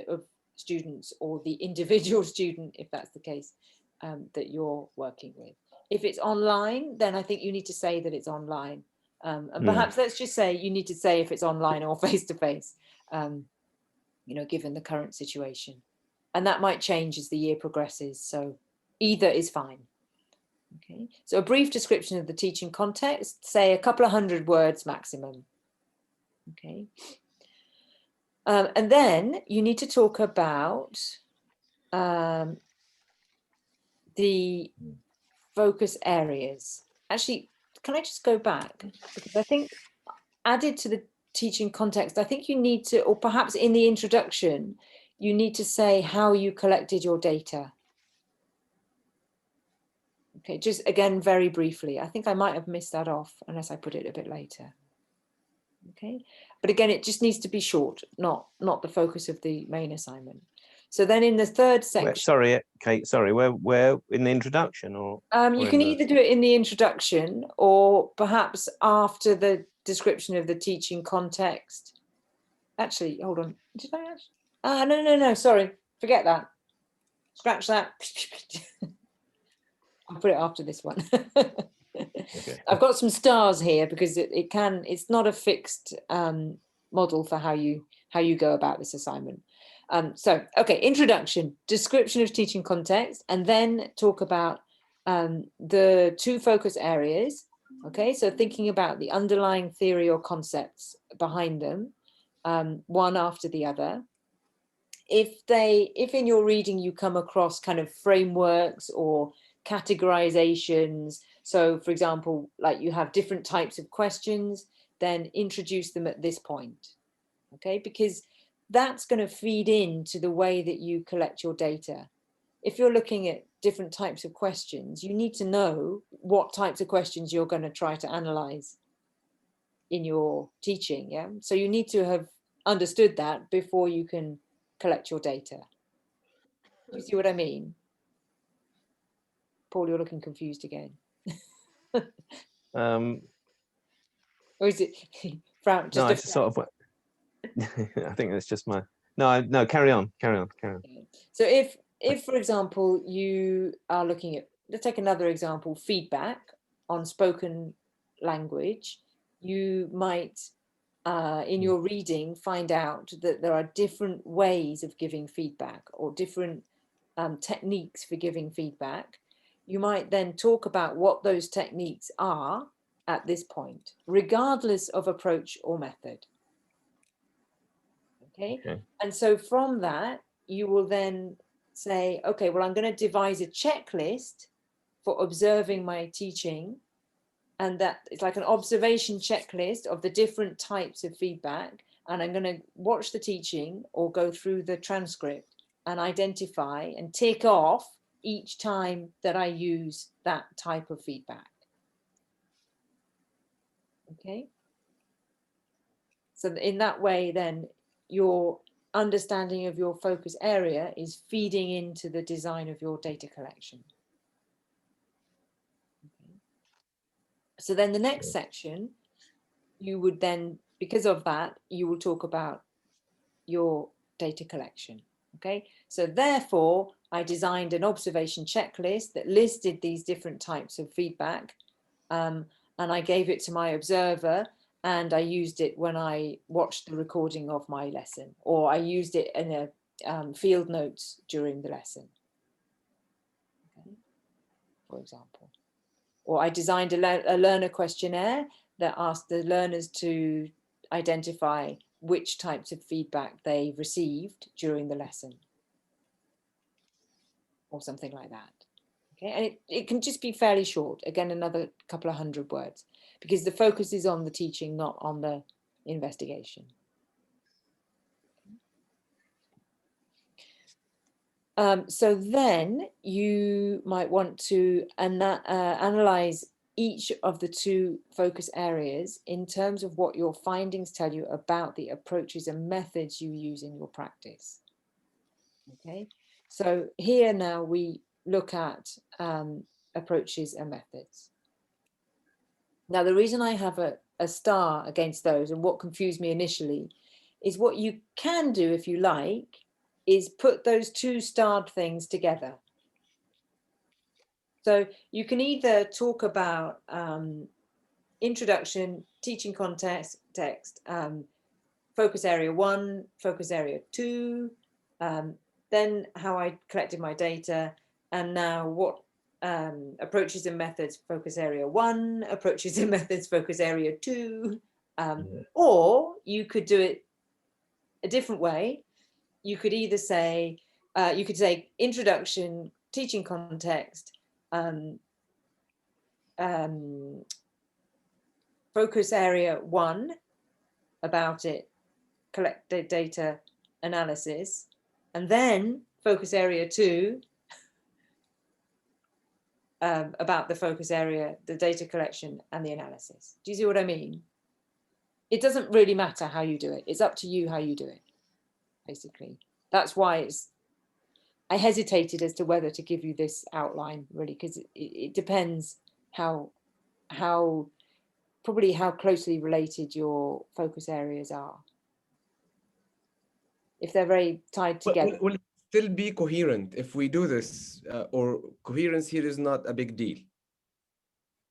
of students, or the individual student, if that's the case, that you're working with. If it's online, then I think you need to say that it's online. And perhaps let's just say you need to say if it's online or face-to-face, you know, given the current situation. And that might change as the year progresses. So either is fine. Okay, so a brief description of the teaching context, say a couple of 100 words maximum. Okay, and then you need to talk about the focus areas. Actually, can I just go back? Because I think added to the teaching context, I think you need to, or perhaps in the introduction, you need to say how you collected your data. Okay, just again, very briefly. I think I might have missed that off unless I put it a bit later. Okay, but again, it just needs to be short, not the focus of the main assignment. So then in the third section, sorry, Kate, sorry, where in the introduction, or you can either do it in the introduction or perhaps after the description of the teaching context. Actually, hold on, did I actually? No, sorry, forget that, scratch that. I'll put it after this one. Okay. I've got some stars here because it's not a fixed model for how you go about this assignment. So, okay, introduction, description of teaching context, and then talk about the two focus areas. Okay, so thinking about the underlying theory or concepts behind them, one after the other. If in your reading you come across kind of frameworks or categorizations, so for example, like you have different types of questions, then introduce them at this point. Okay, because that's going to feed into the way that you collect your data. If you're looking at different types of questions, you need to know what types of questions you're going to try to analyze in your teaching. Yeah, so you need to have understood that before you can collect your data. You see what I mean? Paul, you're looking confused again. Or is it frown? No, it's sort of. I think that's just my. No, carry on. So if for example you are looking at, let's take another example, feedback on spoken language, you might in your reading find out that there are different ways of giving feedback, or different techniques for giving feedback. You might then talk about what those techniques are at this point, regardless of approach or method. Okay. And so from that, you will then say, okay, well, I'm going to devise a checklist for observing my teaching. And that it's like an observation checklist of the different types of feedback. And I'm going to watch the teaching or go through the transcript and identify and tick off each time that I use that type of feedback. Okay. So in that way, then your understanding of your focus area is feeding into the design of your data collection. Okay. So then the next section, you would then, because of that, you will talk about your data collection. Okay, so therefore I designed an observation checklist that listed these different types of feedback, and I gave it to my observer, and I used it when I watched the recording of my lesson, or I used it in a field notes during the lesson, okay, for example. Or I designed a learner questionnaire that asked the learners to identify which types of feedback they received during the lesson. or something like that. Okay, and it can just be fairly short, again, another couple of 100 words, because the focus is on the teaching, not on the investigation. So then you might want to analyze each of the 2 focus areas in terms of what your findings tell you about the approaches and methods you use in your practice. Okay, so here now we look at approaches and methods. Now, the reason I have a star against those, and what confused me initially, is what you can do, if you like, is put those 2 starred things together. So you can either talk about introduction, teaching context, focus area 1, focus area 2, then how I collected my data, and now what approaches and methods, focus area 1, approaches and methods, focus area 2. Or you could do it a different way. You could either say, introduction, teaching context, focus area 1, about it, collected data analysis, and then focus area 2, about the focus area, the data collection and the analysis. Do you see what I mean? It doesn't really matter how you do it. It's up to you how you do it, basically. That's why I hesitated as to whether to give you this outline, really, because it depends probably how closely related your focus areas are. If they're very tied together. Will it still be coherent if we do this, or coherence here is not a big deal?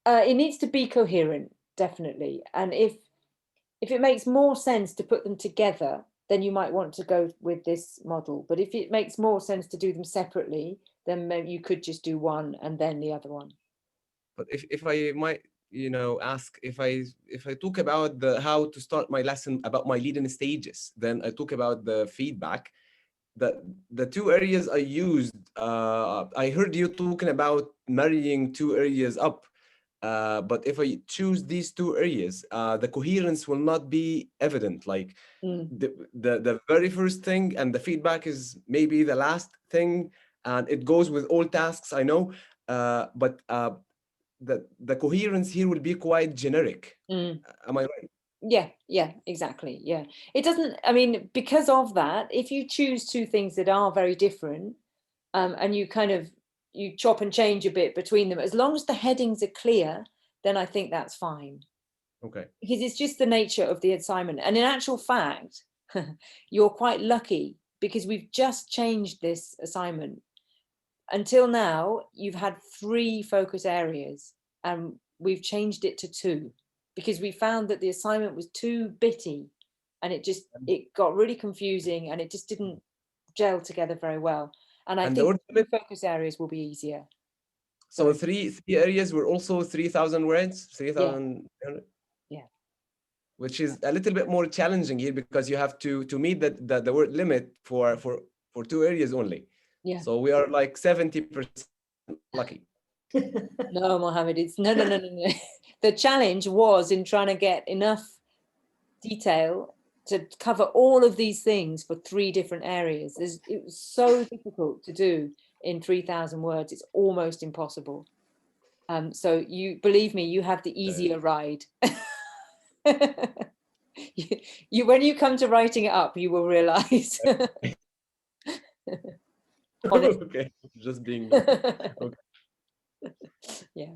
It needs to be coherent, definitely. And if it makes more sense to put them together, then you might want to go with this model. But if it makes more sense to do them separately, then maybe you could just do one and then the other one. But if I might, ask, if I talk about how to start my lesson about my leading stages, then I talk about the feedback. The 2 areas I used, I heard you talking about marrying 2 areas up. But if I choose these 2 areas, the coherence will not be evident. Like the very first thing, and the feedback is maybe the last thing, and it goes with all tasks, I know. But the coherence here will be quite generic. Am I right? Yeah, exactly. Yeah, it doesn't, I mean, because of that, if you choose 2 things that are very different, and you you chop and change a bit between them, as long as the headings are clear, then I think that's fine. Okay. Because it's just the nature of the assignment. And in actual fact, you're quite lucky, because we've just changed this assignment. Until now, you've had 3 focus areas, and we've changed it to 2, because we found that the assignment was too bitty, and it got really confusing, and it just didn't gel together very well. And I think the focus areas will be easier. So three areas were also 3,000 words, 3,000. Yeah. Which is a little bit more challenging here, because you have to meet the word limit for 2 areas only. Yeah. So we are like 70% lucky. No, Mohammed, it's no. The challenge was in trying to get enough detail to cover all of these things for 3 different areas. It was so difficult to do in 3,000 words. It's almost impossible. So believe me, you have the easier ride. When you come to writing it up, you will realize. Okay, just being okay. Yeah.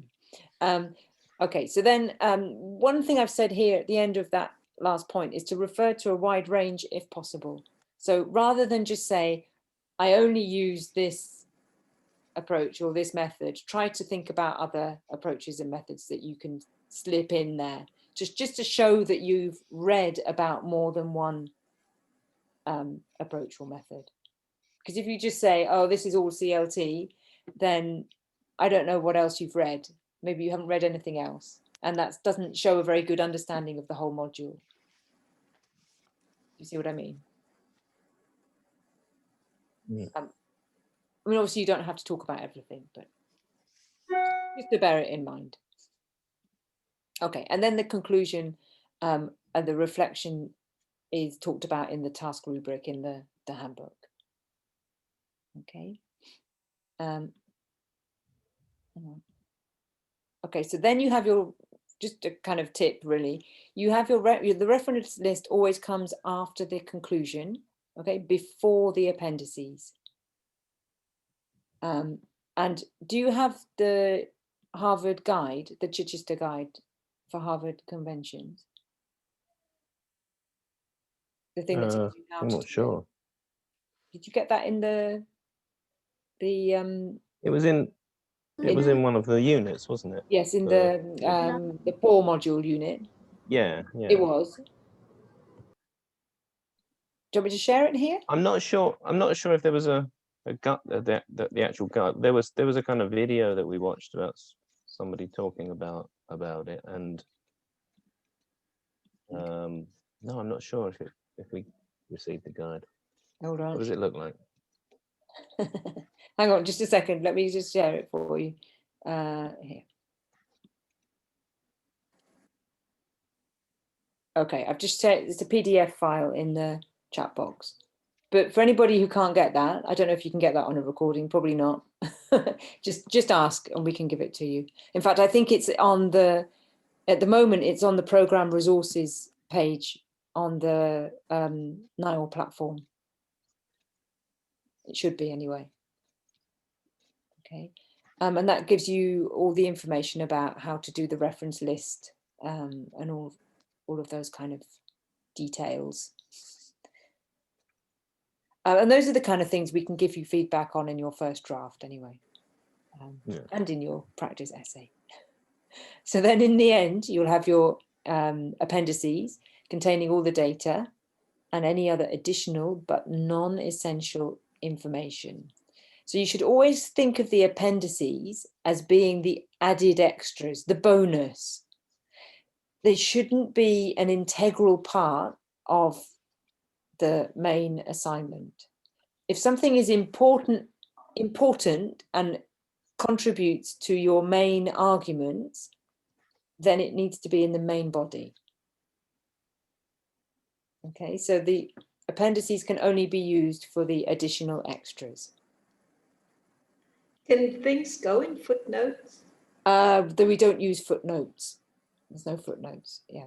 Okay, so then one thing I've said here at the end of that last point is to refer to a wide range if possible. So rather than just say, I only use this approach or this method, try to think about other approaches and methods that you can slip in there, just to show that you've read about more than one approach or method. Because if you just say, oh, this is all CLT, then I don't know what else you've read. Maybe you haven't read anything else. And that doesn't show a very good understanding of the whole module. You see what I mean? Yeah. I mean, obviously you don't have to talk about everything, but just to bear it in mind. Okay, and then the conclusion and the reflection is talked about in the task rubric in the handbook. Okay. Okay, so then you have your, just a kind of tip really, you have your, the reference list always comes after the conclusion, okay, before the appendices. And do you have the Harvard guide, the Chichester guide for Harvard conventions? The thing that tells you how I'm to not do it. sure. Did you get that in the It was in one of the units, wasn't it? yes, in the 4 module unit? Yeah. It was. Do you want me to share it here? I'm not sure if there was a gut, the actual gut. There was a kind of video that we watched about somebody talking about it, and no, I'm not sure if we received the guide. Hold on. What does it look like? Hang on just a second. Let me just share it for you. Here. Okay, I've just said it's a PDF file in the chat box. But for anybody who can't get that, I don't know if you can get that on a recording, probably not. just ask and we can give it to you. In fact, I think it's on the, at the moment, it's on the program resources page on the NIL platform. It should be anyway. Okay, and that gives you all the information about how to do the reference list and all of those kind of details. And those are the kind of things we can give you feedback on in your first draft anyway, and in your practice essay. So then in the end, you'll have your appendices containing all the data and any other additional but non-essential information. So you should always think of the appendices as being the added extras, the bonus. They shouldn't be an integral part of the main assignment. If something is important and contributes to your main arguments, then it needs to be in the main body. Okay, so the appendices can only be used for the additional extras. Can things go in footnotes? Though we don't use footnotes. There's no footnotes. Yeah,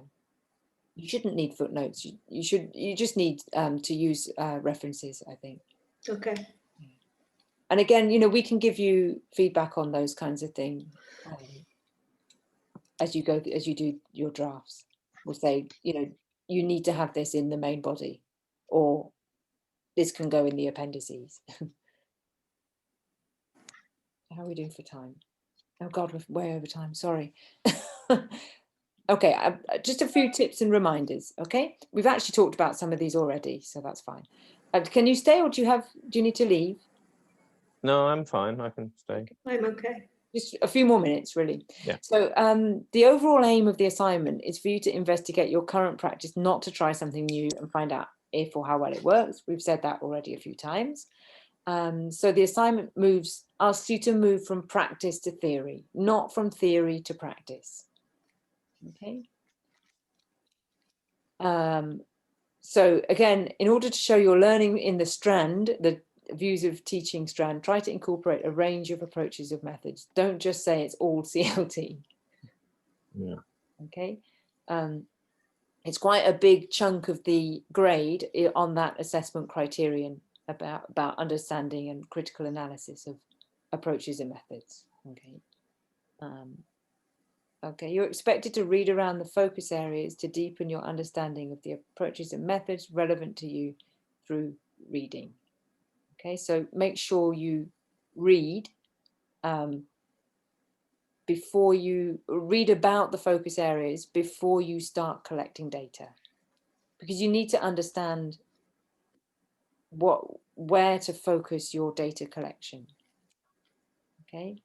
you shouldn't need footnotes. You just need to use references, I think. Okay. And again, you know, we can give you feedback on those kinds of things as you do your drafts. We'll say, you know, you need to have this in the main body, or this can go in the appendices. How are we doing for time? Oh God, we're way over time, sorry. Okay, just a few tips and reminders, okay? We've actually talked about some of these already, so that's fine. Can you stay, or do you need to leave? No, I'm fine, I can stay. I'm okay. Just a few more minutes, really. Yeah. So the overall aim of the assignment is for you to investigate your current practice, not to try something new and find out if or how well it works. We've said that already a few times. So the assignment asks you to move from practice to theory, not from theory to practice. Okay. So again, in order to show your learning in the strand, the views of teaching strand, try to incorporate a range of approaches of methods. Don't just say it's all CLT. Yeah. Okay. It's quite a big chunk of the grade on that assessment criterion about understanding and critical analysis of approaches and methods. Okay. Okay, you're expected to read around the focus areas to deepen your understanding of the approaches and methods relevant to you through reading. Okay, so make sure you read before you read about the focus areas before you start collecting data, because you need to understand where to focus your data collection. Okay.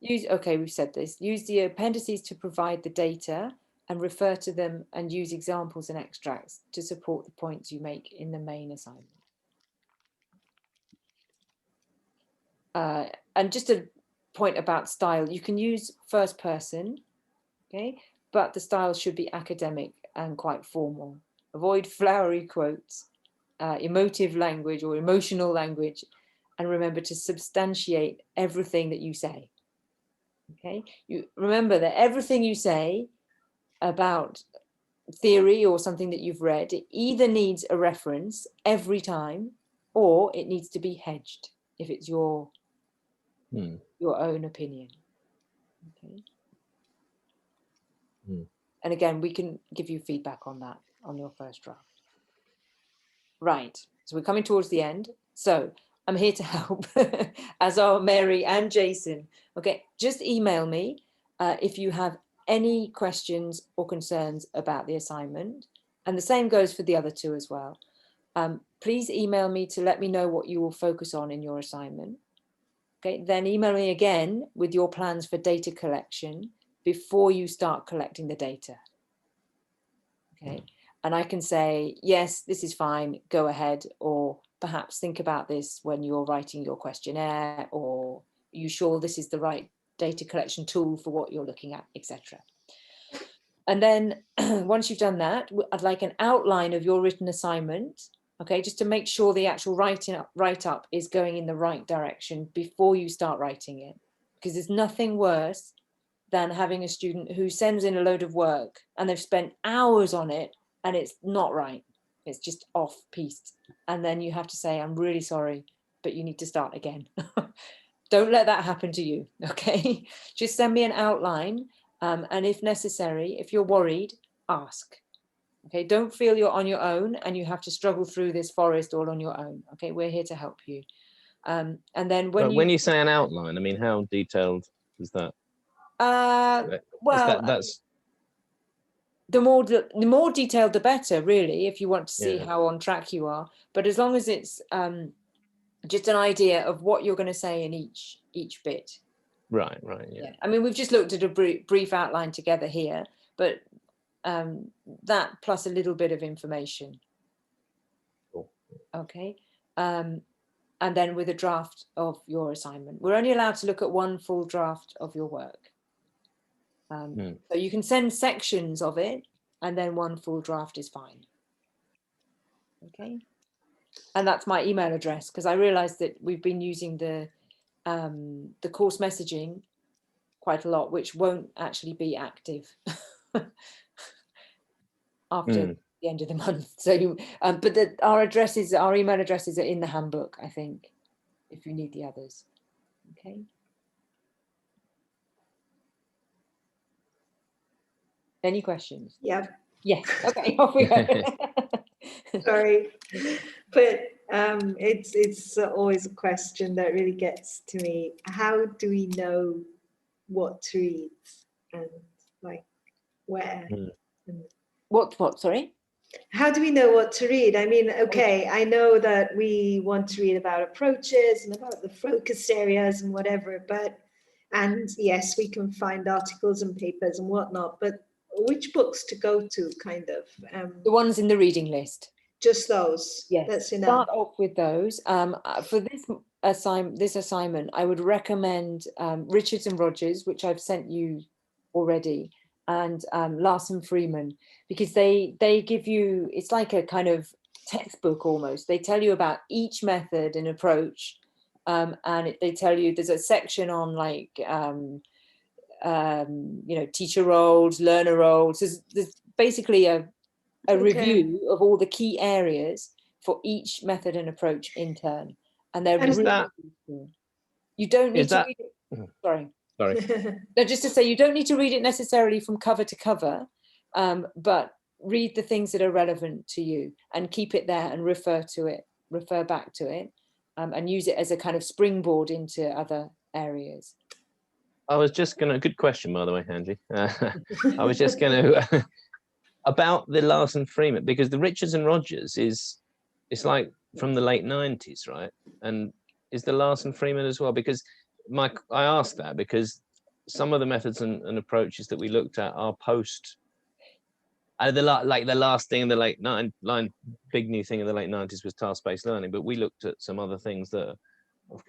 Okay, we've said this. Use the appendices to provide the data and refer to them and use examples and extracts to support the points you make in the main assignment. And just a point about style, you can use first person, okay, but the style should be academic and quite formal. Avoid flowery quotes, emotive language or emotional language, and remember to substantiate everything that you say. Okay, you remember that everything you say about theory or something that you've read, it either needs a reference every time, or it needs to be hedged if it's your own opinion. Okay. And again, we can give you feedback on that on your first draft. Right, so we're coming towards the end. So I'm here to help, as are Mary and Jason. Okay, just email me if you have any questions or concerns about the assignment. And the same goes for the other two as well. Please email me to let me know what you will focus on in your assignment. Okay, then email me again with your plans for data collection before you start collecting the data. Okay, and I can say, yes, this is fine, go ahead, or perhaps think about this when you're writing your questionnaire, or are you sure this is the right data collection tool for what you're looking at, etc. And then once you've done that, I'd like an outline of your written assignment, okay, just to make sure the actual write-up is going in the right direction before you start writing it, because there's nothing worse than having a student who sends in a load of work and they've spent hours on it and it's not right. It's just off piece. And then you have to say, I'm really sorry, but you need to start again. Don't let that happen to you, okay? Just send me an outline. And if necessary, if you're worried, ask. Okay, don't feel you're on your own and you have to struggle through this forest all on your own. Okay, we're here to help you. And then when you say an outline, I mean, how detailed is that? Well, that's the more detailed, the better, really, if you want to see how on track you are. But as long as it's just an idea of what you're going to say in each bit. Right, yeah. I mean, we've just looked at a brief outline together here, but that plus a little bit of information. Cool. Okay. And then with a draft of your assignment. We're only allowed to look at one full draft of your work. So you can send sections of it, and then one full draft is fine. Okay. And that's my email address, because I realized that we've been using the course messaging quite a lot, which won't actually be active after the end of the month. So, but our email addresses are in the handbook, I think, if you need the others. Okay. Any questions? Yeah. Yes. Okay. Off we go. Sorry, but it's always a question that really gets to me. How do we know what to read and like where? What? Sorry. How do we know what to read? I mean, okay, I know that we want to read about approaches and about the focus areas and whatever, and yes, we can find articles and papers and whatnot, but which books to go to, kind of? The ones in the reading list. Just those. Yes. That's enough. Start off with those. For this assignment, I would recommend Richards and Rogers, which I've sent you already, and Larson Freeman, because they give you, it's like a kind of textbook almost. They tell you about each method and approach, and they tell you there's a section on like teacher roles, learner roles. There's basically a review of all the key areas for each method and approach in turn, and they're really useful. You don't need to read it. Sorry. No, just to say, you don't need to read it necessarily from cover to cover, but read the things that are relevant to you and keep it there and refer back to it, and use it as a kind of springboard into other areas. I was just gonna, good question, by the way, Angie. I was just gonna about the Larson Freeman, because the Richards and Rogers it's like from the late 90s, right? And is the Larson Freeman as well? Because I asked that because some of the methods and approaches that we looked at are post. The last thing in the big new thing in the late 90s was task-based learning, but we looked at some other things that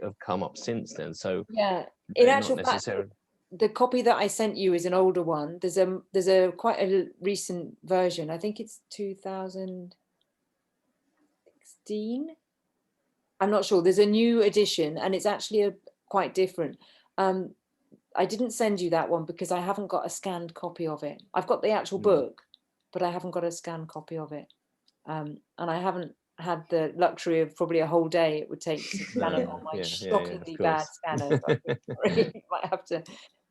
have come up since then. So Yeah, in they're actual not fact, necessarily. the copy that I sent you is an older one. There's a quite a recent version. I think it's 2016. I'm not sure. There's a new edition, and it's actually quite different. I didn't send you that one because I haven't got a scanned copy of it. I've got the actual book, but I haven't got a scanned copy of it. And I haven't had the luxury of probably a whole day it would take to scan it on my shockingly bad scanner. But really might have to.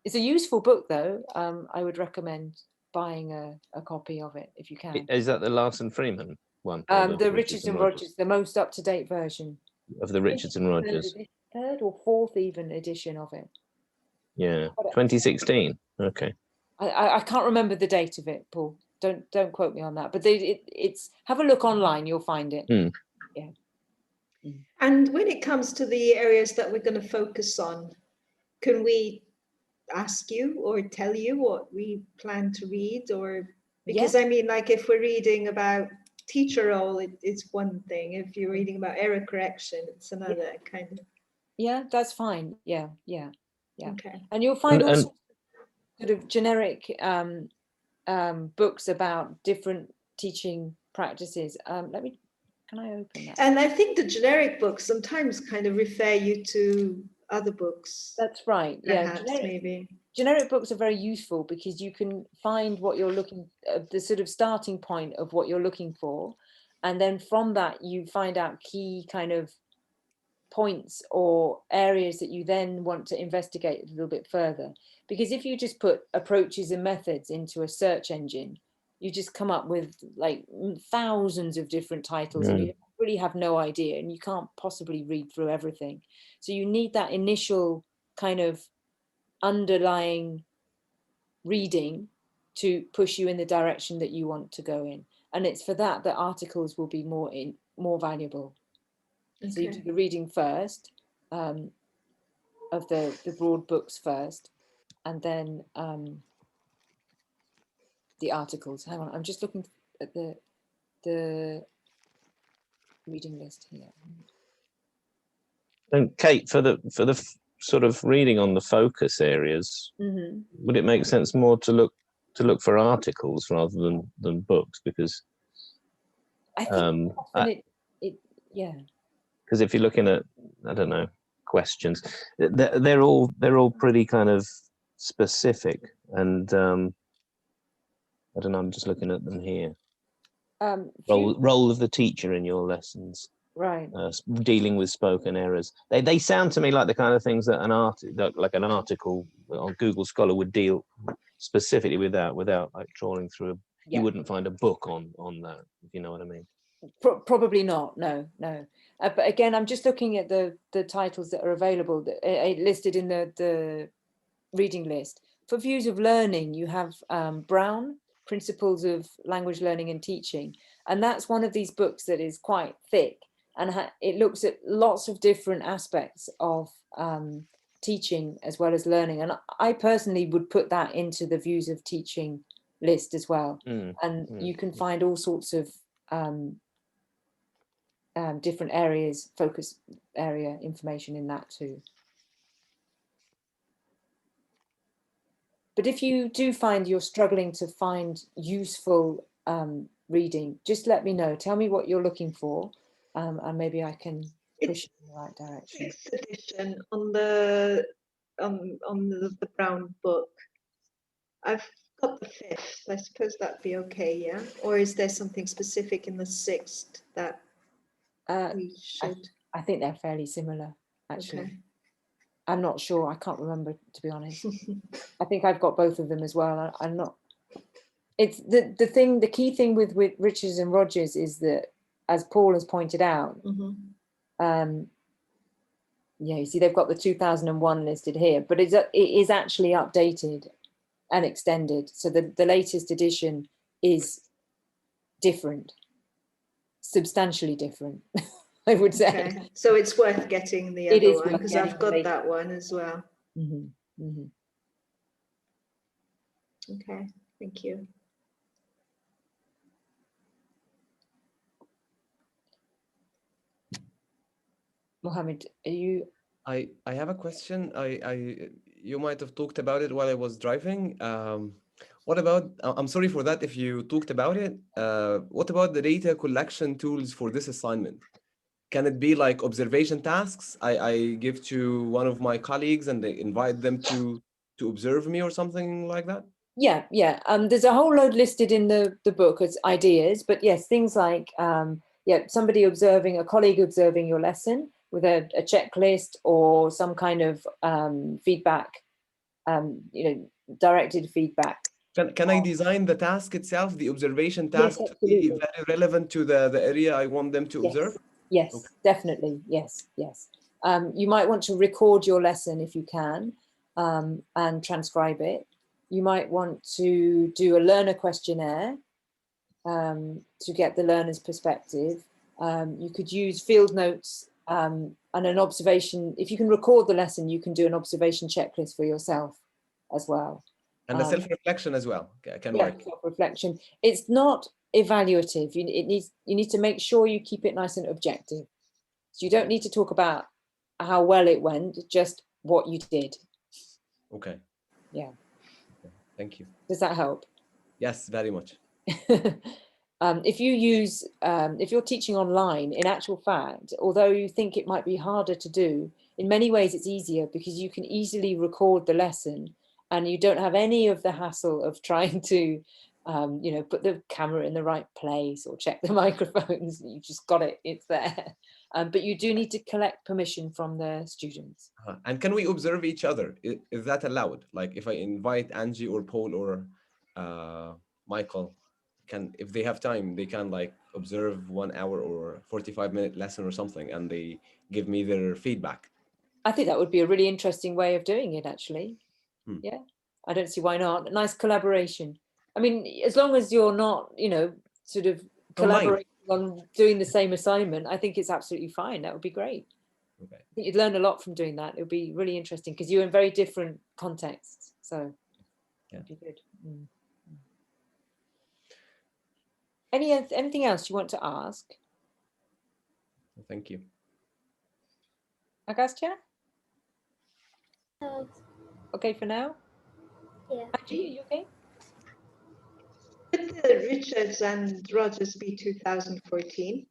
It's a useful book, though. I would recommend buying a copy of it if you can. Is that the Larson Freeman one? The Richardson Rogers, the most up-to-date version of the Richardson Rogers. Third or fourth even edition of it. Yeah, 2016. Okay. I can't remember the date of it, Paul. Don't quote me on that. But it's have a look online, you'll find it. Yeah. And when it comes to the areas that we're going to focus on, can we ask you or tell you what we plan to read? Or because I mean, like if we're reading about teacher role, it's one thing. If you're reading about error correction, it's another kind of. Yeah, that's fine. Yeah. Okay. And you'll find also sort of generic books about different teaching practices. Can I open that? And I think the generic books sometimes kind of refer you to other books. That's right. Perhaps, Yeah, maybe. Generic books are very useful because you can find what you're looking, the sort of starting point of what you're looking for. And then from that, you find out key kind of points or areas that you then want to investigate a little bit further. Because if you just put approaches and methods into a search engine, you just come up with like thousands of different titles and you really have no idea and you can't possibly read through everything. So you need that initial kind of underlying reading to push you in the direction that you want to go in. And it's for that that articles will be more valuable. Okay. So you do the reading first, of the broad books first, and then the articles. Hang on, I'm just looking at the reading list here. And Kate, for the sort of reading on the focus areas, would it make sense more to look for articles rather than books? Because I think often yeah. Because if you're looking at, I don't know, questions, they're all pretty kind of specific, and I don't know. I'm just looking at them here. Role of the teacher in your lessons. Right. Dealing with spoken errors. They sound to me like the kind of things that an article on Google Scholar would deal specifically with that, without like trawling through. You wouldn't find a book on that, if you know what I mean. Probably not. No. But again, I'm just looking at the titles that are available, listed in the reading list. For views of learning, you have Brown, Principles of Language Learning and Teaching. And that's one of these books that is quite thick. And it looks at lots of different aspects of teaching as well as learning. And I personally would put that into the views of teaching list as well. You can find all sorts of different areas, focus area information in that too. But if you do find you're struggling to find useful reading, just let me know. Tell me what you're looking for, and maybe I can push you in the right direction. Sixth edition on the Brown book. I've got the 5th. I suppose that'd be okay, yeah? Or is there something specific in the 6th that we should? I think they're fairly similar, actually. Okay. I'm not sure. I can't remember, to be honest. I think I've got both of them as well. I'm not. It's the key thing with Richards and Rogers is that, as Paul has pointed out, you see they've got the 2001 listed here, but it is actually updated and extended. So the latest edition is different, substantially different. I would say. Okay. So it's worth getting the other one because I've got that one as well. Okay, thank you. Mohammed, are you I have a question. You might have talked about it while I was driving. What about, I'm sorry for that if you talked about it. What about the data collection tools for this assignment? Can it be like observation tasks? I give to one of my colleagues and they invite them to observe me or something like that? Yeah, yeah. There's a whole load listed in the book as ideas, but yes, things like yeah, somebody observing, a colleague observing your lesson with a checklist or some kind of feedback, you know, directed feedback. Can I design the task itself, the observation Yes, task, to be absolutely. very relevant to the area I want them to Yes, observe? yes, Okay. definitely. Yes, yes. You might want to record your lesson if you can and transcribe it. You might want to do a learner questionnaire to get the learner's perspective. You could use field notes and an observation. If you can record the lesson, you can do an observation checklist for yourself as well. And the self-reflection as well can Yeah, work. self-reflection. It's not evaluative. You need to make sure you keep it nice and objective. So you don't need to talk about how well it went, just what you did. Okay. Yeah. Okay. Thank you. Does that help? Yes, very much. If you use, if you're teaching online, in actual fact, although you think it might be harder to do, in many ways it's easier because you can easily record the lesson and you don't have any of the hassle of trying to, you know, put the camera in the right place or check the microphones. You just got it, it's there. But you do need to collect permission from the students. And can we observe each other? Is that allowed? Like if I invite Angie or Paul or Michael, if they have time, they can like observe 1 hour or 45-minute lesson or something, and they give me their feedback. I think that would be a really interesting way of doing it, actually. Yeah, I don't see why not. Nice collaboration. I mean, as long as you're not, you know, sort of collaborating on doing the same assignment, I think it's absolutely fine. That would be great. Okay. I think you'd learn a lot from doing that. It would be really interesting because you're in very different contexts. So yeah, it'd be good. Anything else you want to ask? Thank you. Agastya? So, Okay for now? yeah. Angie, are you okay? Could the Richards and Rogers be 2014?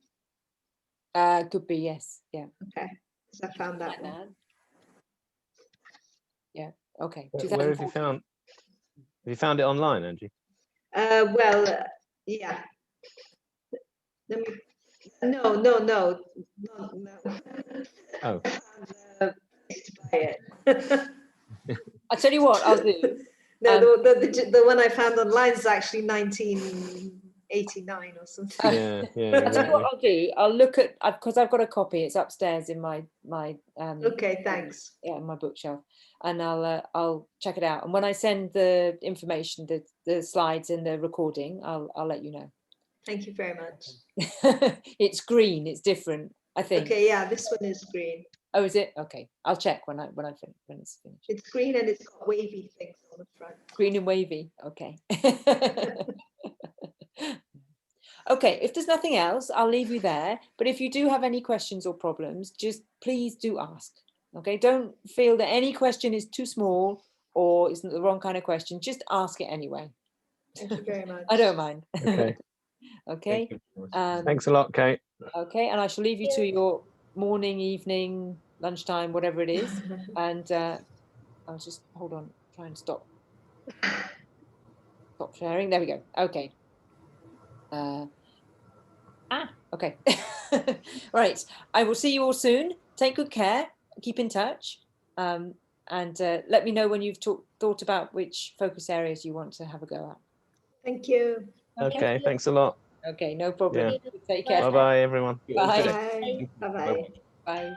Could be, yes. Yeah. Okay, because I found that one. Yeah. Okay. Where have you found? Have you found it online, Angie? Well, yeah. Let me. No. Oh. To buy it. I'll tell you what I'll do. No, the one I found online is actually 1989 or something. Yeah, I'll tell you what I'll do. I'll look at, because I've got a copy. It's upstairs in my Okay, thanks. Yeah, my bookshelf, and I'll check it out. And when I send the information, the slides and the recording, I'll let you know. Thank you very much. It's green. It's different, I think. Okay, yeah, this one is green. Oh, is it? Okay, I'll check when it's finished. It's green and it's got wavy things on the front. Green and wavy. Okay. Okay, if there's nothing else, I'll leave you there. But if you do have any questions or problems, just please do ask. Okay, don't feel that any question is too small or isn't the wrong kind of question. Just ask it anyway. Thank you very much. I don't mind. Okay. Okay. Thanks a lot, Kate. Okay, and I shall leave you to your morning, evening, lunchtime, whatever it is. And I'll just hold on, try and stop sharing. There we go. Okay. Okay. Right. I will see you all soon. Take good care. Keep in touch. And let me know when you've thought about which focus areas you want to have a go at. Thank you. Okay, thanks a lot. Okay, no problem. Yeah. Take care. Bye-bye, everyone. Bye. Bye. Bye-bye. Bye.